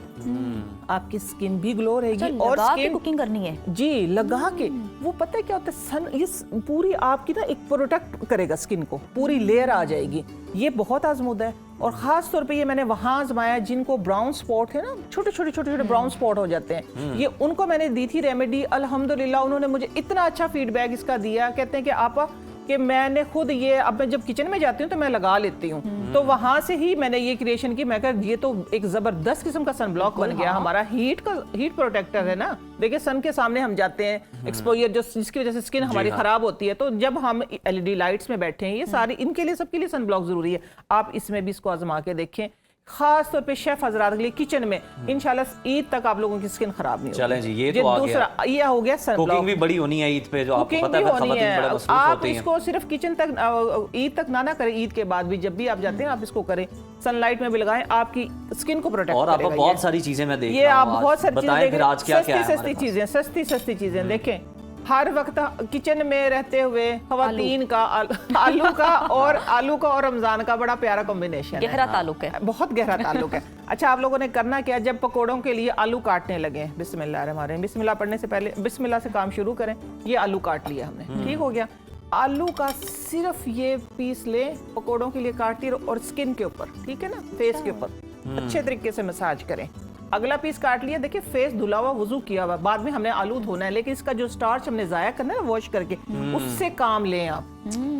आपकी स्किन भी ग्लो रहेगी और स्किन कुकिंग करनी है। जी लगा के। वो पता है क्या होता है, सन ये पूरी आपकी ना एक प्रोटेक्ट करेगा स्किन को, पूरी लेयर आ जाएगी। ये बहुत आजमूदा है और खास तौर पे ये मैंने वहां आजमाया जिनको ब्राउन स्पॉट है ना, छोटे छोटे ब्राउन स्पॉट हो जाते हैं, ये उनको मैंने दी थी रेमेडी। अल्हम्दुलिल्लाह उन्होंने मुझे इतना अच्छा फीडबैक इसका दिया, कहते हैं कि आपा कि मैंने खुद ये, अब मैं जब किचन में जाती हूँ तो मैं लगा लेती हूँ, तो वहां से ही मैंने ये क्रिएशन की। मैं कहा ये तो एक जबरदस्त किस्म का सन ब्लॉक बन गया हमारा, हीट प्रोटेक्टर है ना। देखिए सन के सामने हम जाते हैं, एक्सपोजर जो जिसकी वजह से स्किन हमारी खराब होती है, तो जब हम एलईडी लाइट्स में बैठे हैं, ये सारी इनके लिए, सबके लिए सन ब्लॉक जरूरी है। आप इसमें भी इसको आजमा के देखें, खास तौर पे शेफ हजरात के लिए किचन में। इंशाल्लाह ईद तक आप लोगों की स्किन खराब नहीं होगी। चलें जी, ये तो आ गया। दूसरा ये हो गया सन ब्लॉक। कुकिंग भी बड़ी होनी है ईद पे, जो आपको कुकिंग पता भी है होनी खवातीन बड़े है। मसरूफ आप होती हैं। इसको सिर्फ किचन तक ईद तक ना करें, ईद के बाद भी जब भी आप जाते हैं आप इसको करें, सनलाइट में भी लगाएं, आपकी स्किन को प्रोटेक्ट और आप करेगा बहुत ये। सारी चीजें मैं देख ये रहा आप हूं आज। बहुत सारी बताएं चीजें फिर आज क्या क्या है हमारे पास? चीजें, सस्ती चीजें देखें। हर वक्त किचन में रहते हुए खवातीन का आलू का और रमजान का बड़ा प्यारा कॉम्बिनेशन है, गहरा ताल्लुक है। बहुत गहरा ताल्लुक है। अच्छा, आप लोगों ने करना क्या, जब पकोड़ों के लिए आलू काटने लगे, बिस्मिल्लाह बिस्मिल्लाह पढ़ने से पहले बिस्मिल्लाह से काम शुरू करें। ये आलू काट लिया हमने, ठीक हो गया। आलू का सिर्फ ये पीस ले, पकोड़ों के लिए काटी और स्किन के ऊपर, ठीक है ना, फेस के ऊपर अच्छे तरीके से मसाज करें। अगला पीस काट लिया, देखिए फेस धुला हुआ, वुजू किया हुआ, बाद में हमने आलू धोना है, लेकिन इसका जो स्टार्च हमने जाया करना है वॉश करके, उससे काम लें आप,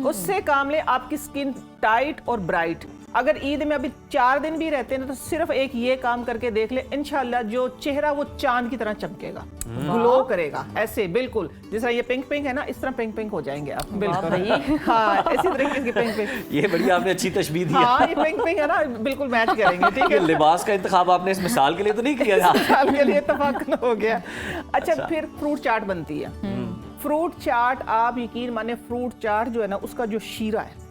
उससे काम लें। आपकी स्किन टाइट और ब्राइट। अगर ईद में अभी 4 दिन भी रहते हैं ना, तो सिर्फ एक ये काम करके देख ले, इंशाल्लाह जो चेहरा वो चांद की तरह चमकेगा, ग्लो करेगा, ऐसे बिल्कुल जिस तरह ये पिंक है ना, इस तरह पिंक हो जाएंगे आप, बिल्कुल। हाँ, इसी तरीके की पिंक ये बड़ी आपने अच्छी तशबीह दी है। हाँ, ये पिंक है ना, बिल्कुल मैच करेंगे, ठीक ये है। लिबास का इंतखाब आपने इस मिसाल के लिए तो नहीं किया था? साल के लिए इत्तेफाकन हो गया। अच्छा, फिर फ्रूट चाट बनती है। फ्रूट चाट, आप यकीन माने, फ्रूट चाट जो है ना, उसका जो शीरा है,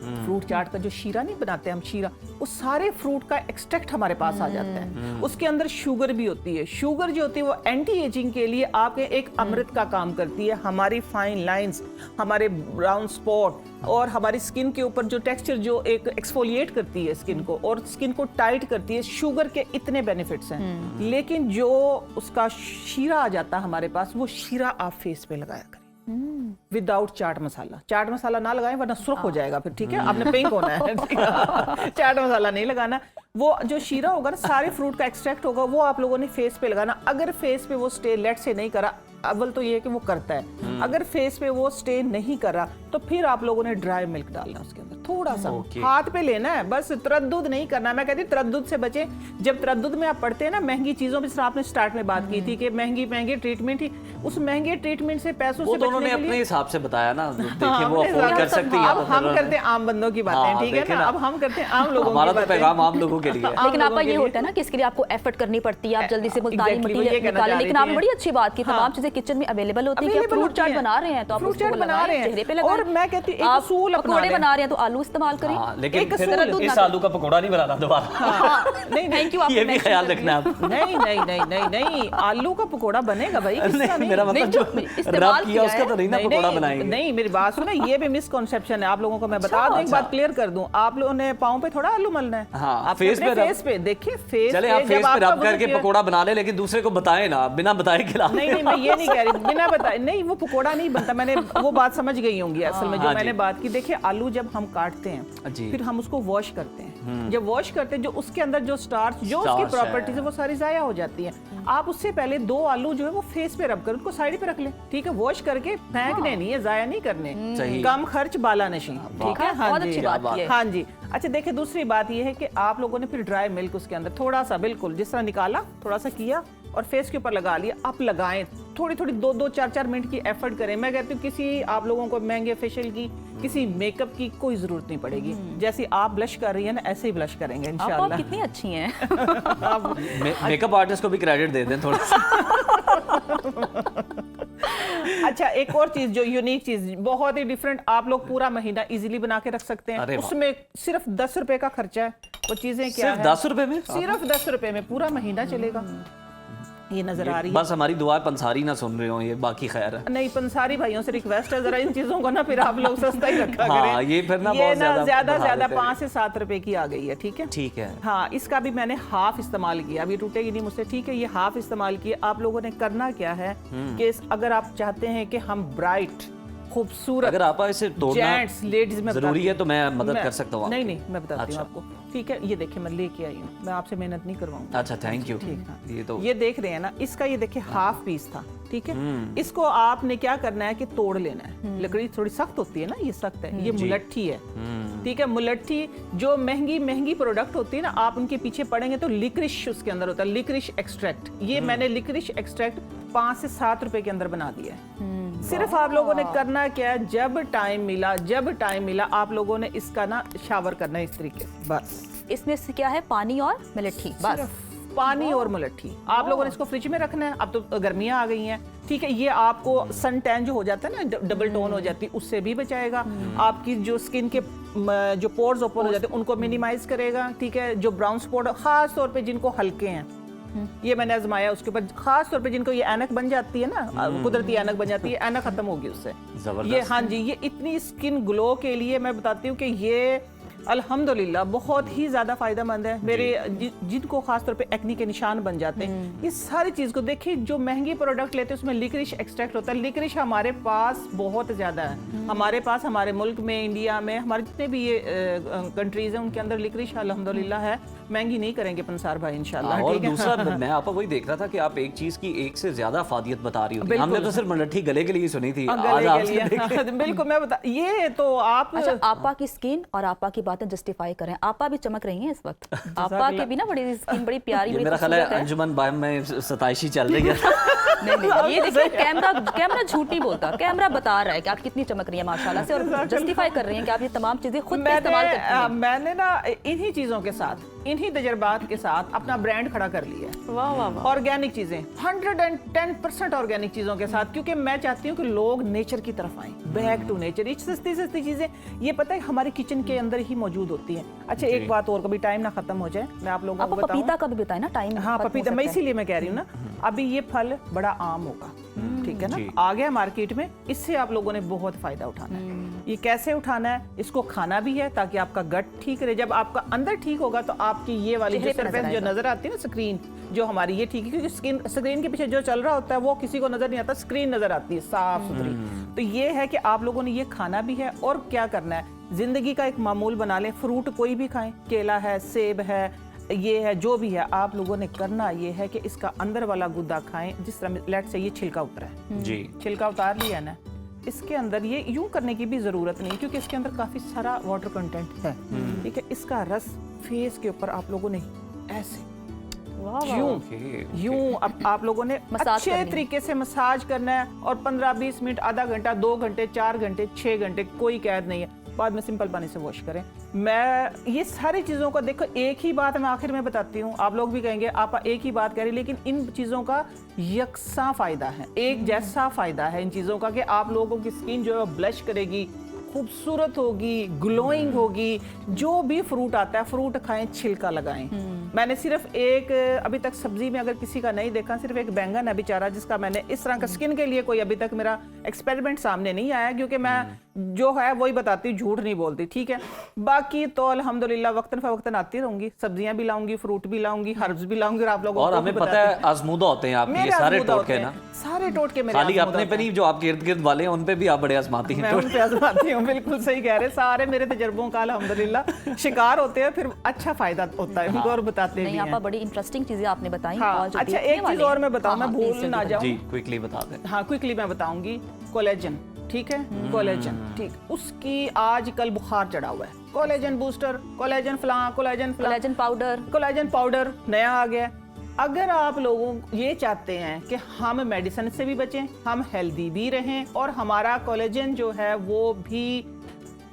फ्रूट चाट का जो शीरा नहीं बनाते हम, शीरा, उस सारे फ्रूट का एक्सट्रैक्ट हमारे पास आ जाता है। उसके अंदर शुगर भी होती है। शुगर जो होती है वो एंटी एजिंग के लिए आपके एक अमृत का काम करती है। हमारी फाइन लाइंस, हमारे ब्राउन स्पॉट और हमारी स्किन के ऊपर जो टेक्सचर जो एक एक्सफोलिएट करती है स्किन को और स्किन को टाइट करती है, शुगर के इतने बेनिफिट्स हैं। लेकिन जो उसका शीरा आ जाता है हमारे पास, वो शीरा आप फेस पे लगाया करें विदाउट चाट मसाला ना लगाएं वरना सुर्ख हो जाएगा फिर, ठीक है, आपने पिंक होना है, ठीक है? चाट मसाला नहीं लगाना। वो जो शीरा होगा ना, सारे फ्रूट का एक्सट्रैक्ट होगा, वो आप लोगों ने फेस पे लगाना। अगर फेस पे वो स्टे लेट से नहीं करा, अव्वल तो ये है कि वो करता है, अगर फेस पे वो स्टे नहीं करा तो फिर आप लोगों ने ड्राई मिल्क डालना उसके अंदर, थोड़ा सा हाथ पे लेना है, बस तरद्दुद नहीं करना। मैं कहती हूँ तरद्दुद से बचे। जब तरद्दुद में आप पढ़ते हैं ना महंगी चीजों पर, आपने स्टार्ट में बात की थी कि महंगी ट्रीटमेंट ही, उस महंगे ट्रीटमेंट से पैसों वो से तो उन्होंने अपने हिसाब से बताया ना, देखिए वो अफोर्ड कर सकती है। अब हम करते हैं आम बंदों की बातें, ठीक है ना, अब हम करते हैं आम लोगों की हमारा तो बातें। पैगाम आम लोगों के लिए है। लेकिन आपका ये होता है ना कि इसके लिए आपको एफर्ट करनी पड़ती है, आप जल्दी से मुल्तानी Exactly, मिट्टी वो ये कहना निकालें। चाह लेकिन रही आपने थी। बड़ी अच्छी बात की, तमाम चीजें किचन में अवेलेबल होती है। फ्रूट चाट बना रहे हैं तो आप फ्रूट उसको चाट बना लगाएं, रहे हैं, चेहरे पे लगाएं। और मैं कहती हूँ एक आप असूल अपना पकौड़े लें। बना रहे हैं तो आलू इस्तेमाल करें। हाँ, लेकिन एक फिर असूल इस आलू का पकौड़ा नहीं बनाना दोबारा। नहीं, थैंक यू, ये भी ख्याल रखना आप। नहीं, आलू का पकौड़ा बनेगा भाई, किसका नहीं? मेरा मतलब जो इस्तेमाल रब किया उसका तो नहीं ना पकौड़ा बनाएंगे। नहीं, मेरी बात सुनो, ये भी मिसकॉन्सेप्शन है आप लोगों को। मैं बता दूं, एक बात क्लियर कर दूं, आप लोगों ने पाँव पे थोड़ा आलू मलना है। हाँ, आप फेस पे फेस पे देखिए, फेस चले आप फेस पे रब करके पकौड़ा बना ले, लेकिन दूसरे को बताए ना, बिना बताए खिला। नहीं, मैं ये नहीं कह रही बिना बताए, नहीं वो पकौड़ा नहीं बनता। मैंने वो बात समझ गई होंगी। असल में जो हाँ मैंने जी। बात की। देखिए आलू जब हम काटते हैं जी। फिर हम उसको वॉश करते हैं, जब वॉश करते हैं जो उसके अंदर जो स्टार्च जो उसकी Starch है। प्रॉपर्टीज है वो सारी जाया हो जाती है। आप उससे पहले 2 आलू जो है वो फेस पे रब कर उनको साइड पे रख लें, ठीक है। वॉश करके फेंकने नहीं है, जाया नहीं करने, सही। कम खर्च बाला नशी, ठीक है। हाँ बहुत जी, अच्छी बात की है। हाँ जी। अच्छा देखिए दूसरी बात ये है कि आप लोगों ने फिर ड्राई मिल्क उसके अंदर थोड़ा सा बिल्कुल जिस तरह निकाला, थोड़ा सा किया और फेस के ऊपर लगा लिया। आप लगाएं थोड़ी थोड़ी 2-2 4-4 मिनट की एफर्ट करें। मैं कहती हूँ किसी आप लोगों को महंगे फेशियल की, किसी मेकअप की कोई जरूरत नहीं पड़ेगी। जैसी आप ब्लश कर रही है ना ऐसे ही ब्लश करेंगे आप इंशाल्लाह। कितनी अच्छी हैं। मेकअप आर्टिस्ट को भी क्रेडिट दे दें थोड़ा सा। अच्छा एक और चीज जो यूनिक चीज बहुत ही डिफरेंट, आप लोग पूरा महीना इजीली बना के रख सकते अरे हैं। वाह। उसमें सिर्फ 10 रुपए का खर्चा है। वो चीजें क्या सिर्फ है? 10 रुपए में सिर्फ 10 रुपए में पूरा महीना चलेगा। ये नजर आ रही है। बस हमारी दुआ पंसारी ना सुन रहे हो ये, बाकी खैर है। नहीं पंसारी भाइयों से रिक्वेस्ट है जरा इन चीजों को ना फिर आप लोग सस्ता ही रखा हाँ, करें। ये फिर ना ये बहुत ना ज्यादा बढ़ा ज्यादा देते हैं। 5 से 7 रुपए की आ गई है, ठीक है। ठीक है। हाँ इसका भी मैंने हाफ इस्तेमाल किया, अब ये टूटेगी नहीं मुझसे, ठीक है। ये हाफ इस्तेमाल किया। आप लोगों ने करना क्या है कि अगर आप चाहते हैं कि हम ब्राइट खूबसूरत अगर आप इसे तोड़ना जेंट्स लेडीज में जरूरी है तो मैं मदद मैं- कर सकता हूँ नहीं आपकी। नहीं मैं बताती हूँ अच्छा। आपको, ठीक है। ये देखिए मैं लेके आई हूँ, मैं आपसे मेहनत नहीं करवाऊंगा। अच्छा थैंक यू। ठीक है। ये तो ये देख रहे हैं ना, इसका ये देखिए हाफ पीस था, ठीक है। इसको आपने क्या करना है कि तोड़ लेना है। लकड़ी थोड़ी सख्त होती है ना, ये सख्त है, ये मुलट्ठी है, ठीक है। मुलट्ठी जो महंगी महंगी प्रोडक्ट होती है ना, आप उनके पीछे पड़ेंगे तो लिक्रिश उसके अंदर होता है, लिक्रिश एक्सट्रैक्ट। ये मैंने लिक्रिश एक्सट्रैक्ट 5 से 7 रुपए के अंदर बना दिया है। सिर्फ आप लोगों ने करना क्या है, जब टाइम मिला आप लोगों ने इसका ना शावर करना है इस तरीके से, बस इसमें से क्या है, पानी और मिलट्ठी, बस। सिर्फ पानी और मुलट्ठी। आप लोगों ने इसको फ्रिज में रखना है। अब तो गर्मियां आ गई हैं, ठीक है। ये आपको सन टैन जो हो जाता है ना, डबल टोन हो जाती है, उससे भी बचाएगा। आपकी जो स्किन के जो पोर्स ओपन हो जाते हैं उनको मिनिमाइज करेगा, ठीक है। जो ब्राउन स्पॉट खास तौर पे जिनको हल्के हैं, ये मैंने आजमाया उसके ऊपर, खास तौर पे जिनको ये ऐनक बन जाती है ना, कुदरती ऐनक बन जाती है, ऐनक खत्म होगी उससे। जबरदस्त। ये हाँ जी, ये इतनी स्किन ग्लो के लिए मैं बताती हूँ कि ये अल्हम्दुलिल्लाह बहुत ही ज्यादा फायदेमंद है। मेरे जिनको खास तौर पे एक्नी के निशान बन जाते हैं, ये सारी चीज को देखिए, जो महंगी प्रोडक्ट लेते हैं उसमें लिक्रिश एक्सट्रैक्ट होता है। लिक्रिश हमारे पास बहुत ज्यादा है, हमारे पास, हमारे मुल्क में, इंडिया में, हमारे जितने भी ये कंट्रीज हैं उनके अंदर लिक्रिश अल्हम्दुलिल्लाह है। महंगी नहीं करेंगे पंसार भाई इंशाल्लाह, और ठीक है। दूसरा मैं आपको वही देख रहा था कि आप एक चीज की एक से ज्यादा अफादियत बता रही होती है। हमने तो सिर्फ मुलट्ठी गले के लिए सुनी थी, आज गले आपसे के लिए बिल्कुल मैं बता, ये तो आप अच्छा, आपा की स्किन और आपा की बातें जस्टिफाई करें। आपा भी चमक रही हैं इस वक्त। आपा की भी ना बड़ी स्किन बड़ी प्यारी, ये बड़ी मेरा ख्याल है खूबसूरत है। अंजुमन बायम में सताइशी चल रही है। नहीं नहीं, ये देखिए कैमरा झूठ नहीं बोलता, कैमरा बता रहा है कि आप कितनी चमक रही है माशाल्लाह से, और जस्टिफाई कर रही हैं कि आप ये तमाम चीजें खुद पे इस्तेमाल करती हैं। मैंने ना इन्हीं चीजों के साथ, इन्हीं तजर्बात के साथ अपना ब्रांड खड़ा कर लिया है। वाह वाह वाह। ऑर्गेनिक चीजें 110% ऑर्गेनिक चीजों के साथ, क्योंकि मैं चाहती हूँ कि लोग नेचर की तरफ आएं, बैक टू नेचर। ये सस्ती सस्ती चीजें ये पता है हमारे किचन के अंदर ही मौजूद होती हैं। अच्छा एक बात और, कभी टाइम ना खत्म हो जाए, मैं आप लोगों को आपको बताऊं। पपीता का भी बताएं ना, टाइम हाँ खत्म हो पपीता, मैं सकता है। इसीलिए मैं कह रही हूँ ना, अभी ये फल बड़ा आम होगा, ठीक है ना, आ गया मार्केट में। इससे आप लोगों ने बहुत फायदा उठाना है। ये कैसे उठाना है, इसको खाना भी है ताकि आपका गट ठीक रहे। जब आपका अंदर ठीक होगा तो आपकी ये वाली जो चेहरे पे सरफेस नजर जो नजर आती है ना, स्क्रीन जो हमारी, ये ठीक है। क्योंकि स्क्रीन के पीछे जो चल रहा होता है वो किसी को नजर नहीं आता, स्क्रीन नजर आती है साफ सुथरी। तो ये है कि आप लोगों ने ये खाना भी है और क्या करना है, जिंदगी का एक मामूल बना लें। फ्रूट कोई भी खाएं, केला है, सेब है, ये है, जो भी है, आप लोगों ने करना ये है कि इसका अंदर वाला गुद्दा खाएं। जिस तरह लेट से ये छिलका उतरा है, जी छिलका उतार लिया ना, इसके अंदर ये यूं करने की भी जरूरत नहीं, क्योंकि इसके अंदर काफी सारा वाटर कंटेंट है, ठीक है। इसका रस फेस के ऊपर आप लोगों ने ऐसे यूं अब आप लोगों ने मसाज अच्छे करनी है। तरीके से मसाज करना है, और 15-20 मिनट, आधा घंटा, 2 घंटे, 4 घंटे, 6 घंटे, कोई कैद नहीं है। बाद में सिंपल पानी से वॉश करें। मैं ये सारी चीज़ों का देखो, एक ही बात मैं आखिर में बताती हूँ, आप लोग भी कहेंगे आप एक ही बात कह रही, लेकिन इन चीज़ों का यकसा फ़ायदा है, एक जैसा फ़ायदा है इन चीज़ों का, कि आप लोगों की स्किन जो है ब्लश करेगी, खूबसूरत होगी, ग्लोइंग होगी। जो भी फ्रूट आता है, फ्रूट खाएं, छिलका लगाएं। मैंने सिर्फ एक, अभी तक सब्जी में अगर किसी का नहीं देखा, सिर्फ एक बैंगन है बेचारा, जिसका मैंने इस तरह का स्किन के लिए कोई अभी तक मेरा एक्सपेरिमेंट सामने नहीं आया, क्योंकि मैं जो है वही बताती हूँ, झूठ नहीं बोलती, ठीक है। बाकी तो अल्हम्दुलिल्लाह वक्तन फवक्तन आती रहूंगी, सब्जियां भी लाऊंगी, फ्रूट भी लाऊंगी, हर्ब्स भी लाऊंगी, और आप लोगों और को हमें भी पता बताती है आजमूदा होते हैं आपके मेरे ये सारे आजमूदा टोटके होते ना। हैं। सारे टोटके मेरे खाली आजमा अपने होते पे हैं। नहीं, जो आपके इर्द गिर्द वाले हैं उन पे भी आप बड़े आजमाती हैं। मैं उन पे आजमाती हूँ, बिल्कुल सही कह रहे हैं। सारे मेरे तजर्बों का अल्हम्दुलिल्लाह शिकार होते हैं, फिर अच्छा फायदा होता है उनको और बताते भी नहीं हैं। आपा बड़ी इंटरेस्टिंग चीजें आपने बताई। हाँ, और जो अच्छा देखने एक चीज वाले और हैं- मैं बताऊं, हाँ, मैं हाँ, प्लीज भूल जल्दी ना बताइए। जाऊं। जी क्विकली बता दें। हाँ, क्विकली मैं बताऊंगी। कोलेजन, ठीक है, कोलेजन, ठीक, उसकी आजकल बुखार चढ़ा हुआ है। कोलेजन बूस्टर, कोलेजन फलां, कोलेजन फलां, कोलेजन पाउडर, कोलेजन पाउडर नया आ गया है। अगर आप लोगों ये चाहते हैं कि हम मेडिसिन से भी बचें, हम हेल्दी भी रहें और हमारा कोलेजन जो है वो भी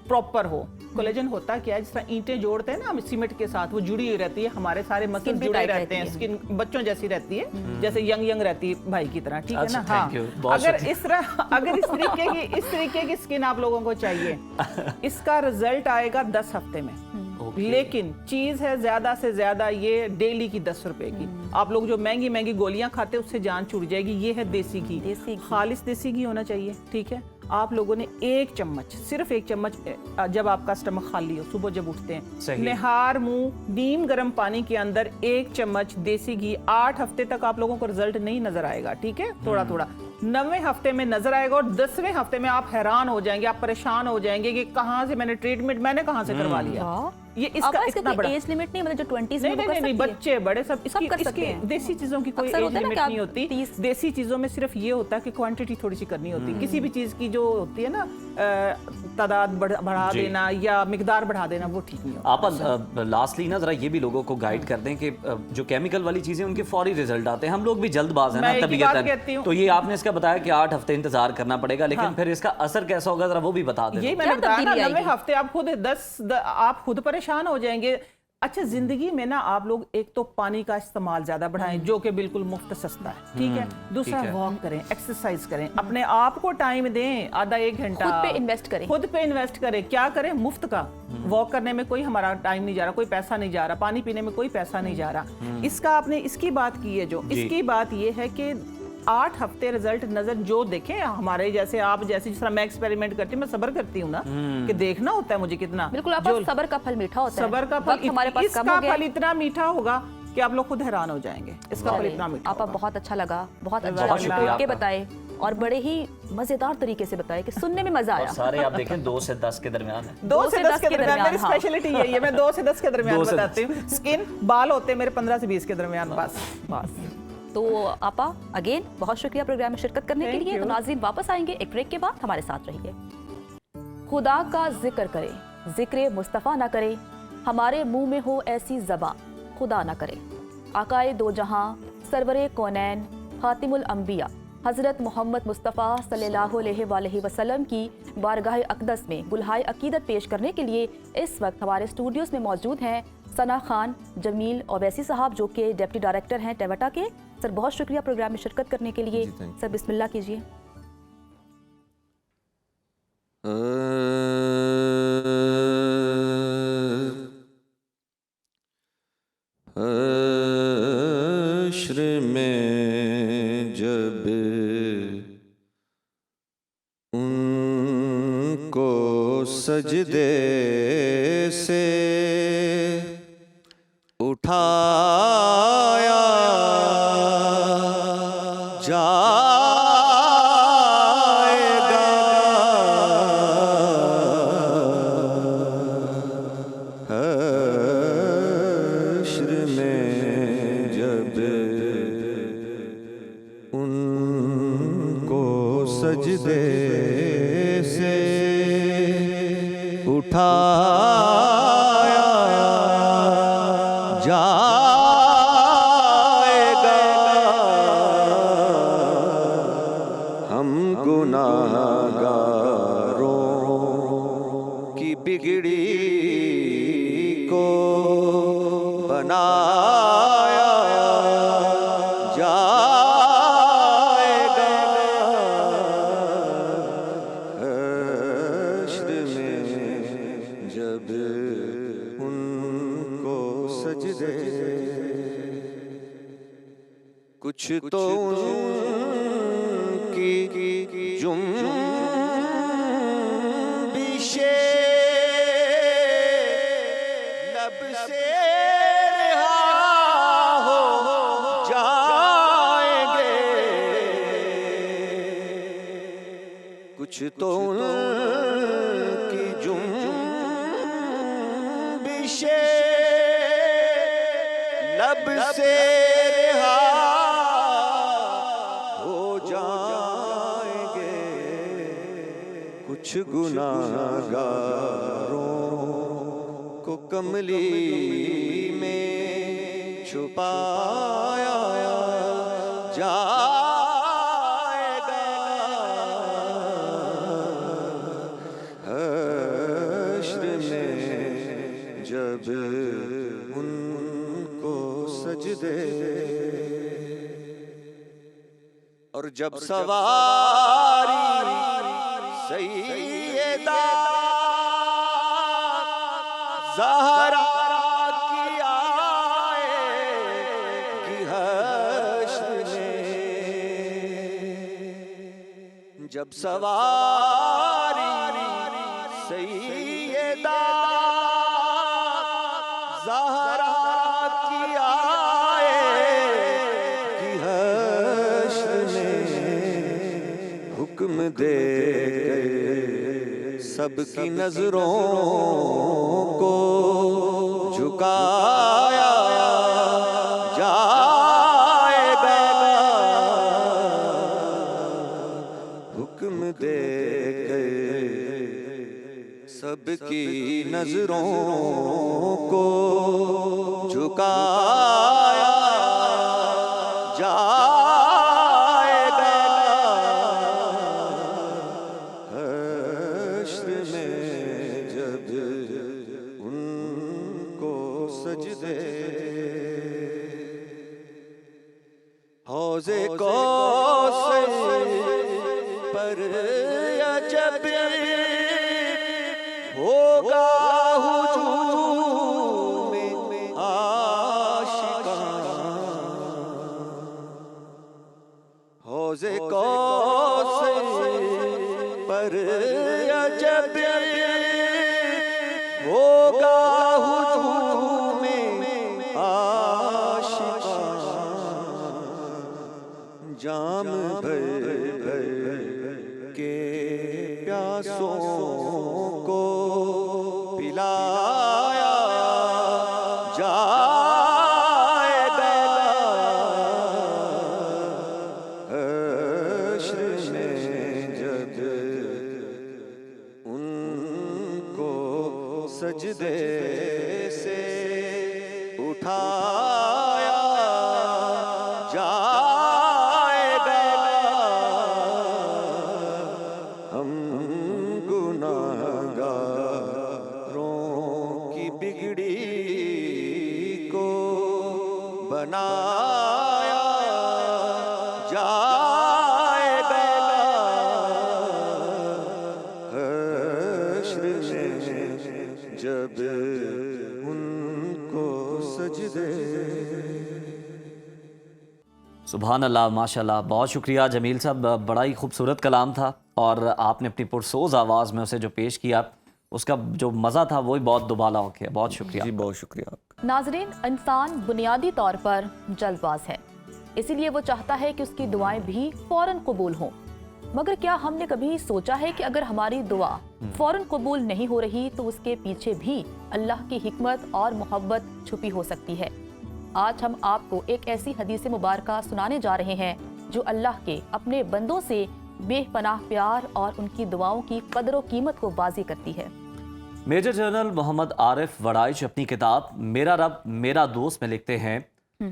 प्रॉपर हो। कोलेजन होता क्या है, जिस तरह ईंटें जोड़ते हैं ना हम सीमेंट के साथ, वो जुड़ी हुई रहती है, हमारे सारे मसल भी जुड़े टाइट रहते हैं, रहती है। स्किन बच्चों जैसी रहती है, जैसे यंग रहती है भाई की तरह, ठीक है अच्छा, ना। हाँ, thank you, बहुत अगर शुक्रिया। इस तरीके की स्किन आप लोगों को चाहिए, इसका रिजल्ट आएगा 10 हफ्ते में। लेकिन चीज है ज्यादा से ज्यादा ये डेली की 10 रुपए की। आप लोग जो महंगी महंगी गोलियां खाते हैं उससे जान छूट जाएगी। ये है देसी घी, देसी घी। खालिस देसी घी होना चाहिए, ठीक है। आप लोगों ने 1 चम्मच, सिर्फ 1 चम्मच, जब आपका स्टमक खाली हो, सुबह जब उठते हैं, सही। निहार मुंह नीम गर्म पानी के अंदर 1 चम्मच देसी घी, 8 हफ्ते तक आप लोगों को रिजल्ट नहीं नजर आएगा, ठीक है, थोड़ा थोड़ा। 9वें हफ्ते में नजर आएगा और 10वें हफ्ते में आप हैरान हो जाएंगे, आप परेशान हो जाएंगे कि कहाँ से मैंने ट्रीटमेंट मैंने कहाँ से करवा लिया। वाह। ये आपा इसका इसका इतना कोई बड़ा एज लिमिट नहीं, मतलब जो 20s में नहीं वो कर नहीं नहीं, सकती है? बच्चे बड़े सब इसकी कर सकते इसकी हैं। देसी चीजों की कोई अक्सर एज होता है ना लिमिट कि आप नहीं होती। 30 देसी चीजों में सिर्फ ये होता है कि क्वांटिटी थोड़ी सी करनी होती है। किसी भी चीज की जो होती है ना तादाद बढ़ा जी। देना या मिकदार बढ़ा देना, वो ठीक नहीं होता। आप लास्टली ना जरा ये भी लोगों को गाइड कर दें कि जो केमिकल वाली चीजें उनके फौरी रिजल्ट आते हैं। हम लोग भी जल्दबाज हैं मैं ना एक ही बात कहती तबीयतन, हूँ। तो ये आपने इसका बताया कि 8 हफ्ते इंतजार करना पड़ेगा, लेकिन फिर इसका असर कैसा होगा जरा वो भी बता दें। यही क्या मैंने बताया ना, तब्दीली 9वें आएगी? हफ्ते आप खुद आप खुद परेशान हो जाएंगे। अच्छा, जिंदगी में ना आप लोग एक तो पानी का इस्तेमाल ज्यादा बढ़ाएं, जो कि बिल्कुल मुफ्त सस्ता है, ठीक है। दूसरा, ठीक है। वॉक करें, एक्सरसाइज करें, अपने आप को टाइम दें, आधा 1 घंटा खुद पे इन्वेस्ट करें। खुद पे इन्वेस्ट करें। क्या करें? मुफ्त का। वॉक करने में कोई हमारा टाइम नहीं जा रहा, कोई पैसा नहीं जा रहा, पानी पीने में कोई पैसा नहीं जा रहा। इसका आपने इसकी बात की है, जो जी। इसकी बात ये है कि 8 हफ्ते रिजल्ट नजर जो देखें, हमारे जैसे आप जैसे, जिस तरह मैं एक्सपेरिमेंट करती हूँ, मैं सब्र करती हूँ ना कि देखना होता है मुझे कितना। बिल्कुल आपा, सबर का फल मीठा होता है। सबर का फल वक्त हमारे पास कम हो इसका गया फल इतना मीठा होगा कि आप लोग खुद हैरान हो जाएंगे। इसका फल इतना मीठा आपा होगा। बहुत अच्छा लगा, बहुत बहुत अच्छा शुक्रिया के आपका। बताए और बड़े ही मजेदार तरीके से बताए कि सुनने में मजा और आया। सारे आप देखें 2 से 10 के दरमियान है। 2 से 10 के दरमियान मेरी हाँ। स्पेशलिटी यही है, मैं 2 से 10 के दरमियान 2 से 10 बताती हूँ। स्किन बाल होते हैं मेरे 15 से 20 के दरमियान, बस। तो आपा अगेन बहुत शुक्रिया प्रोग्राम में शिरकत करने के Thank लिए। you. तो नाज़रीन वापस आएंगे एक ब्रेक के बाद, हमारे साथ रहिए। खुदा का जिक्र करे, जिक्र मुस्तफ़ा ना करे, हमारे मुंह में हो ऐसी ज़बां खुदा ना करे। आकाए दो जहां, सरवरे कौनैन, खातिमुल अंबिया हज़रत मोहम्मद मुस्तफ़ा सल्लल्लाहु अलैहि वसल्लम की बारगाह अक़दस में गुलहाए अकीदत पेश करने के लिए इस वक्त हमारे स्टूडियोज़ में मौजूद हैं सना खान, जमील ओवैसी साहब, जो कि डिप्टी डायरेक्टर हैं टेवटा के। सर बहुत शुक्रिया प्रोग्राम में शिरकत करने के लिए। सर बिस्मिल्लाह कीजिए। हश्र में जब उनको सजदे से उठाया जाएगा, हश्र में जब उनको सजदे से उठाया जाएगा, हम गुनाहगारों की बिगड़ी को बनाया जाएगा, हश्र में जब उनको सजदे, कुछ तो उनकी जुम्बिशे लब से रहा हो जाएंगे, कुछ तो उनकी जुम्बिशे लब से रिहा हो जाएंगे, कुछ गुनाहगारों को कमली में छुपाया जाएगा। हश्र में जब उनको सजदे और जब सवारी सैयदा ज़हरा की आएगी हश्र में, जब सवारी सैयदा ज़हरा की आएगी हश्र में, हुक्म दे सबकी नजरों को झुकाया जाएगा। हुक्म दे सबकी नजरों को झुकाया जाएगा। हश्र में जब उनको सजदे हौज़े कौसर पर अजब होगा हुजूम में आशिकां, हौज़े कौसर पर अजब होगा हुजूम में आशिकां, जाम भर भर के प्यासों को पिलाया जाएगा। हश्र में जब उनको सजदे से उठाया जाएगा। हम गुनाहगारों की बिगड़ी को बनाया जाएगा। हश्र में जब उनको सजदे। सुभान अल्लाह, माशाल्लाह, बहुत शुक्रिया जमील साहब, बड़ा ही खूबसूरत कलाम था और आपने अपनी पुरसोज आवाज़ में उसे जो पेश किया उसका जो मज़ा था वो ही बहुत दुबाला हो गया। बहुत शुक्रिया जी, बहुत शुक्रिया। नाजरीन, इंसान बुनियादी तौर पर जल्दबाज है, इसीलिए वो चाहता है कि उसकी दुआएं भी फौरन कबूल हों। मगर क्या हमने कभी सोचा है कि अगर हमारी दुआ फौरन कबूल नहीं हो रही तो उसके पीछे भी अल्लाह की हिकमत और मोहब्बत छुपी हो सकती है। आज हम आपको एक ऐसी हदीस मुबारका सुनाने जा रहे हैं जो अल्लाह के अपने बंदों से बेपनाह प्यार और उनकी दुआओं की कदर व कीमत को वाज़ेह करती है। मेजर जनरल मोहम्मद आरिफ वड़ाइच अपनी किताब मेरा रब मेरा दोस्त में लिखते हैं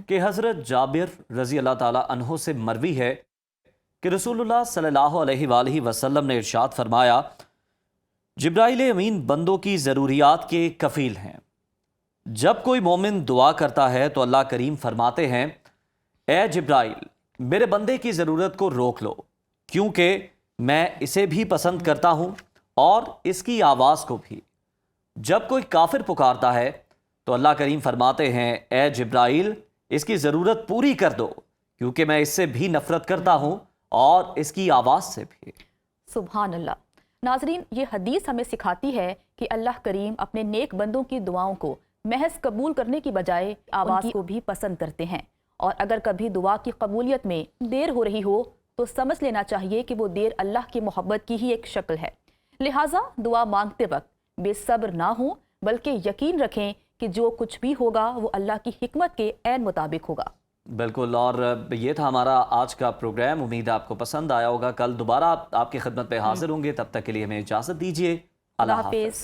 कि हज़रत जाबिर रज़ी अल्लाह ताला अन्हो से मरवी है कि रसूलुल्लाह सल्लल्लाहु अलैहि वसल्लम ने इरशाद फरमाया, जिब्राइल अमीन बंदों की ज़रूरियात के कफ़ील हैं। जब कोई मोमिन दुआ करता है तो अल्लाह करीम फरमाते हैं, ए जिब्राइल, मेरे बंदे की ज़रूरत को रोक लो, क्योंकि मैं इसे भी पसंद करता हूँ और इसकी आवाज़ को भी। जब कोई काफिर पुकारता है तो अल्लाह करीम फरमाते हैं, ए जिब्राइल, इसकी ज़रूरत पूरी कर दो, क्योंकि मैं इससे भी नफ़रत करता हूँ और इसकी आवाज़ से भी। सुभान अल्लाह। नाजरीन, ये हदीस हमें सिखाती है कि अल्लाह करीम अपने नेक बंदों की दुआओं को महज कबूल करने की बजाय आवाज़ को भी पसंद करते हैं, और अगर कभी दुआ की कबूलियत में देर हो रही हो तो समझ लेना चाहिए कि वो देर अल्लाह की मोहब्बत की ही एक शक्ल है। लिहाजा दुआ मांगते वक्त बेसब्र ना हो, बल्कि यकीन रखें कि जो कुछ भी होगा वो अल्लाह की हिकमत के ऐन मुताबिक होगा। बिल्कुल, और ये था हमारा आज का प्रोग्राम। उम्मीद है आपको पसंद आया होगा। कल दोबारा आपकी खिदमत पे हाजिर होंगे। तब तक के लिए हमें इजाज़त दीजिए। अल्लाह हाफ़िज़।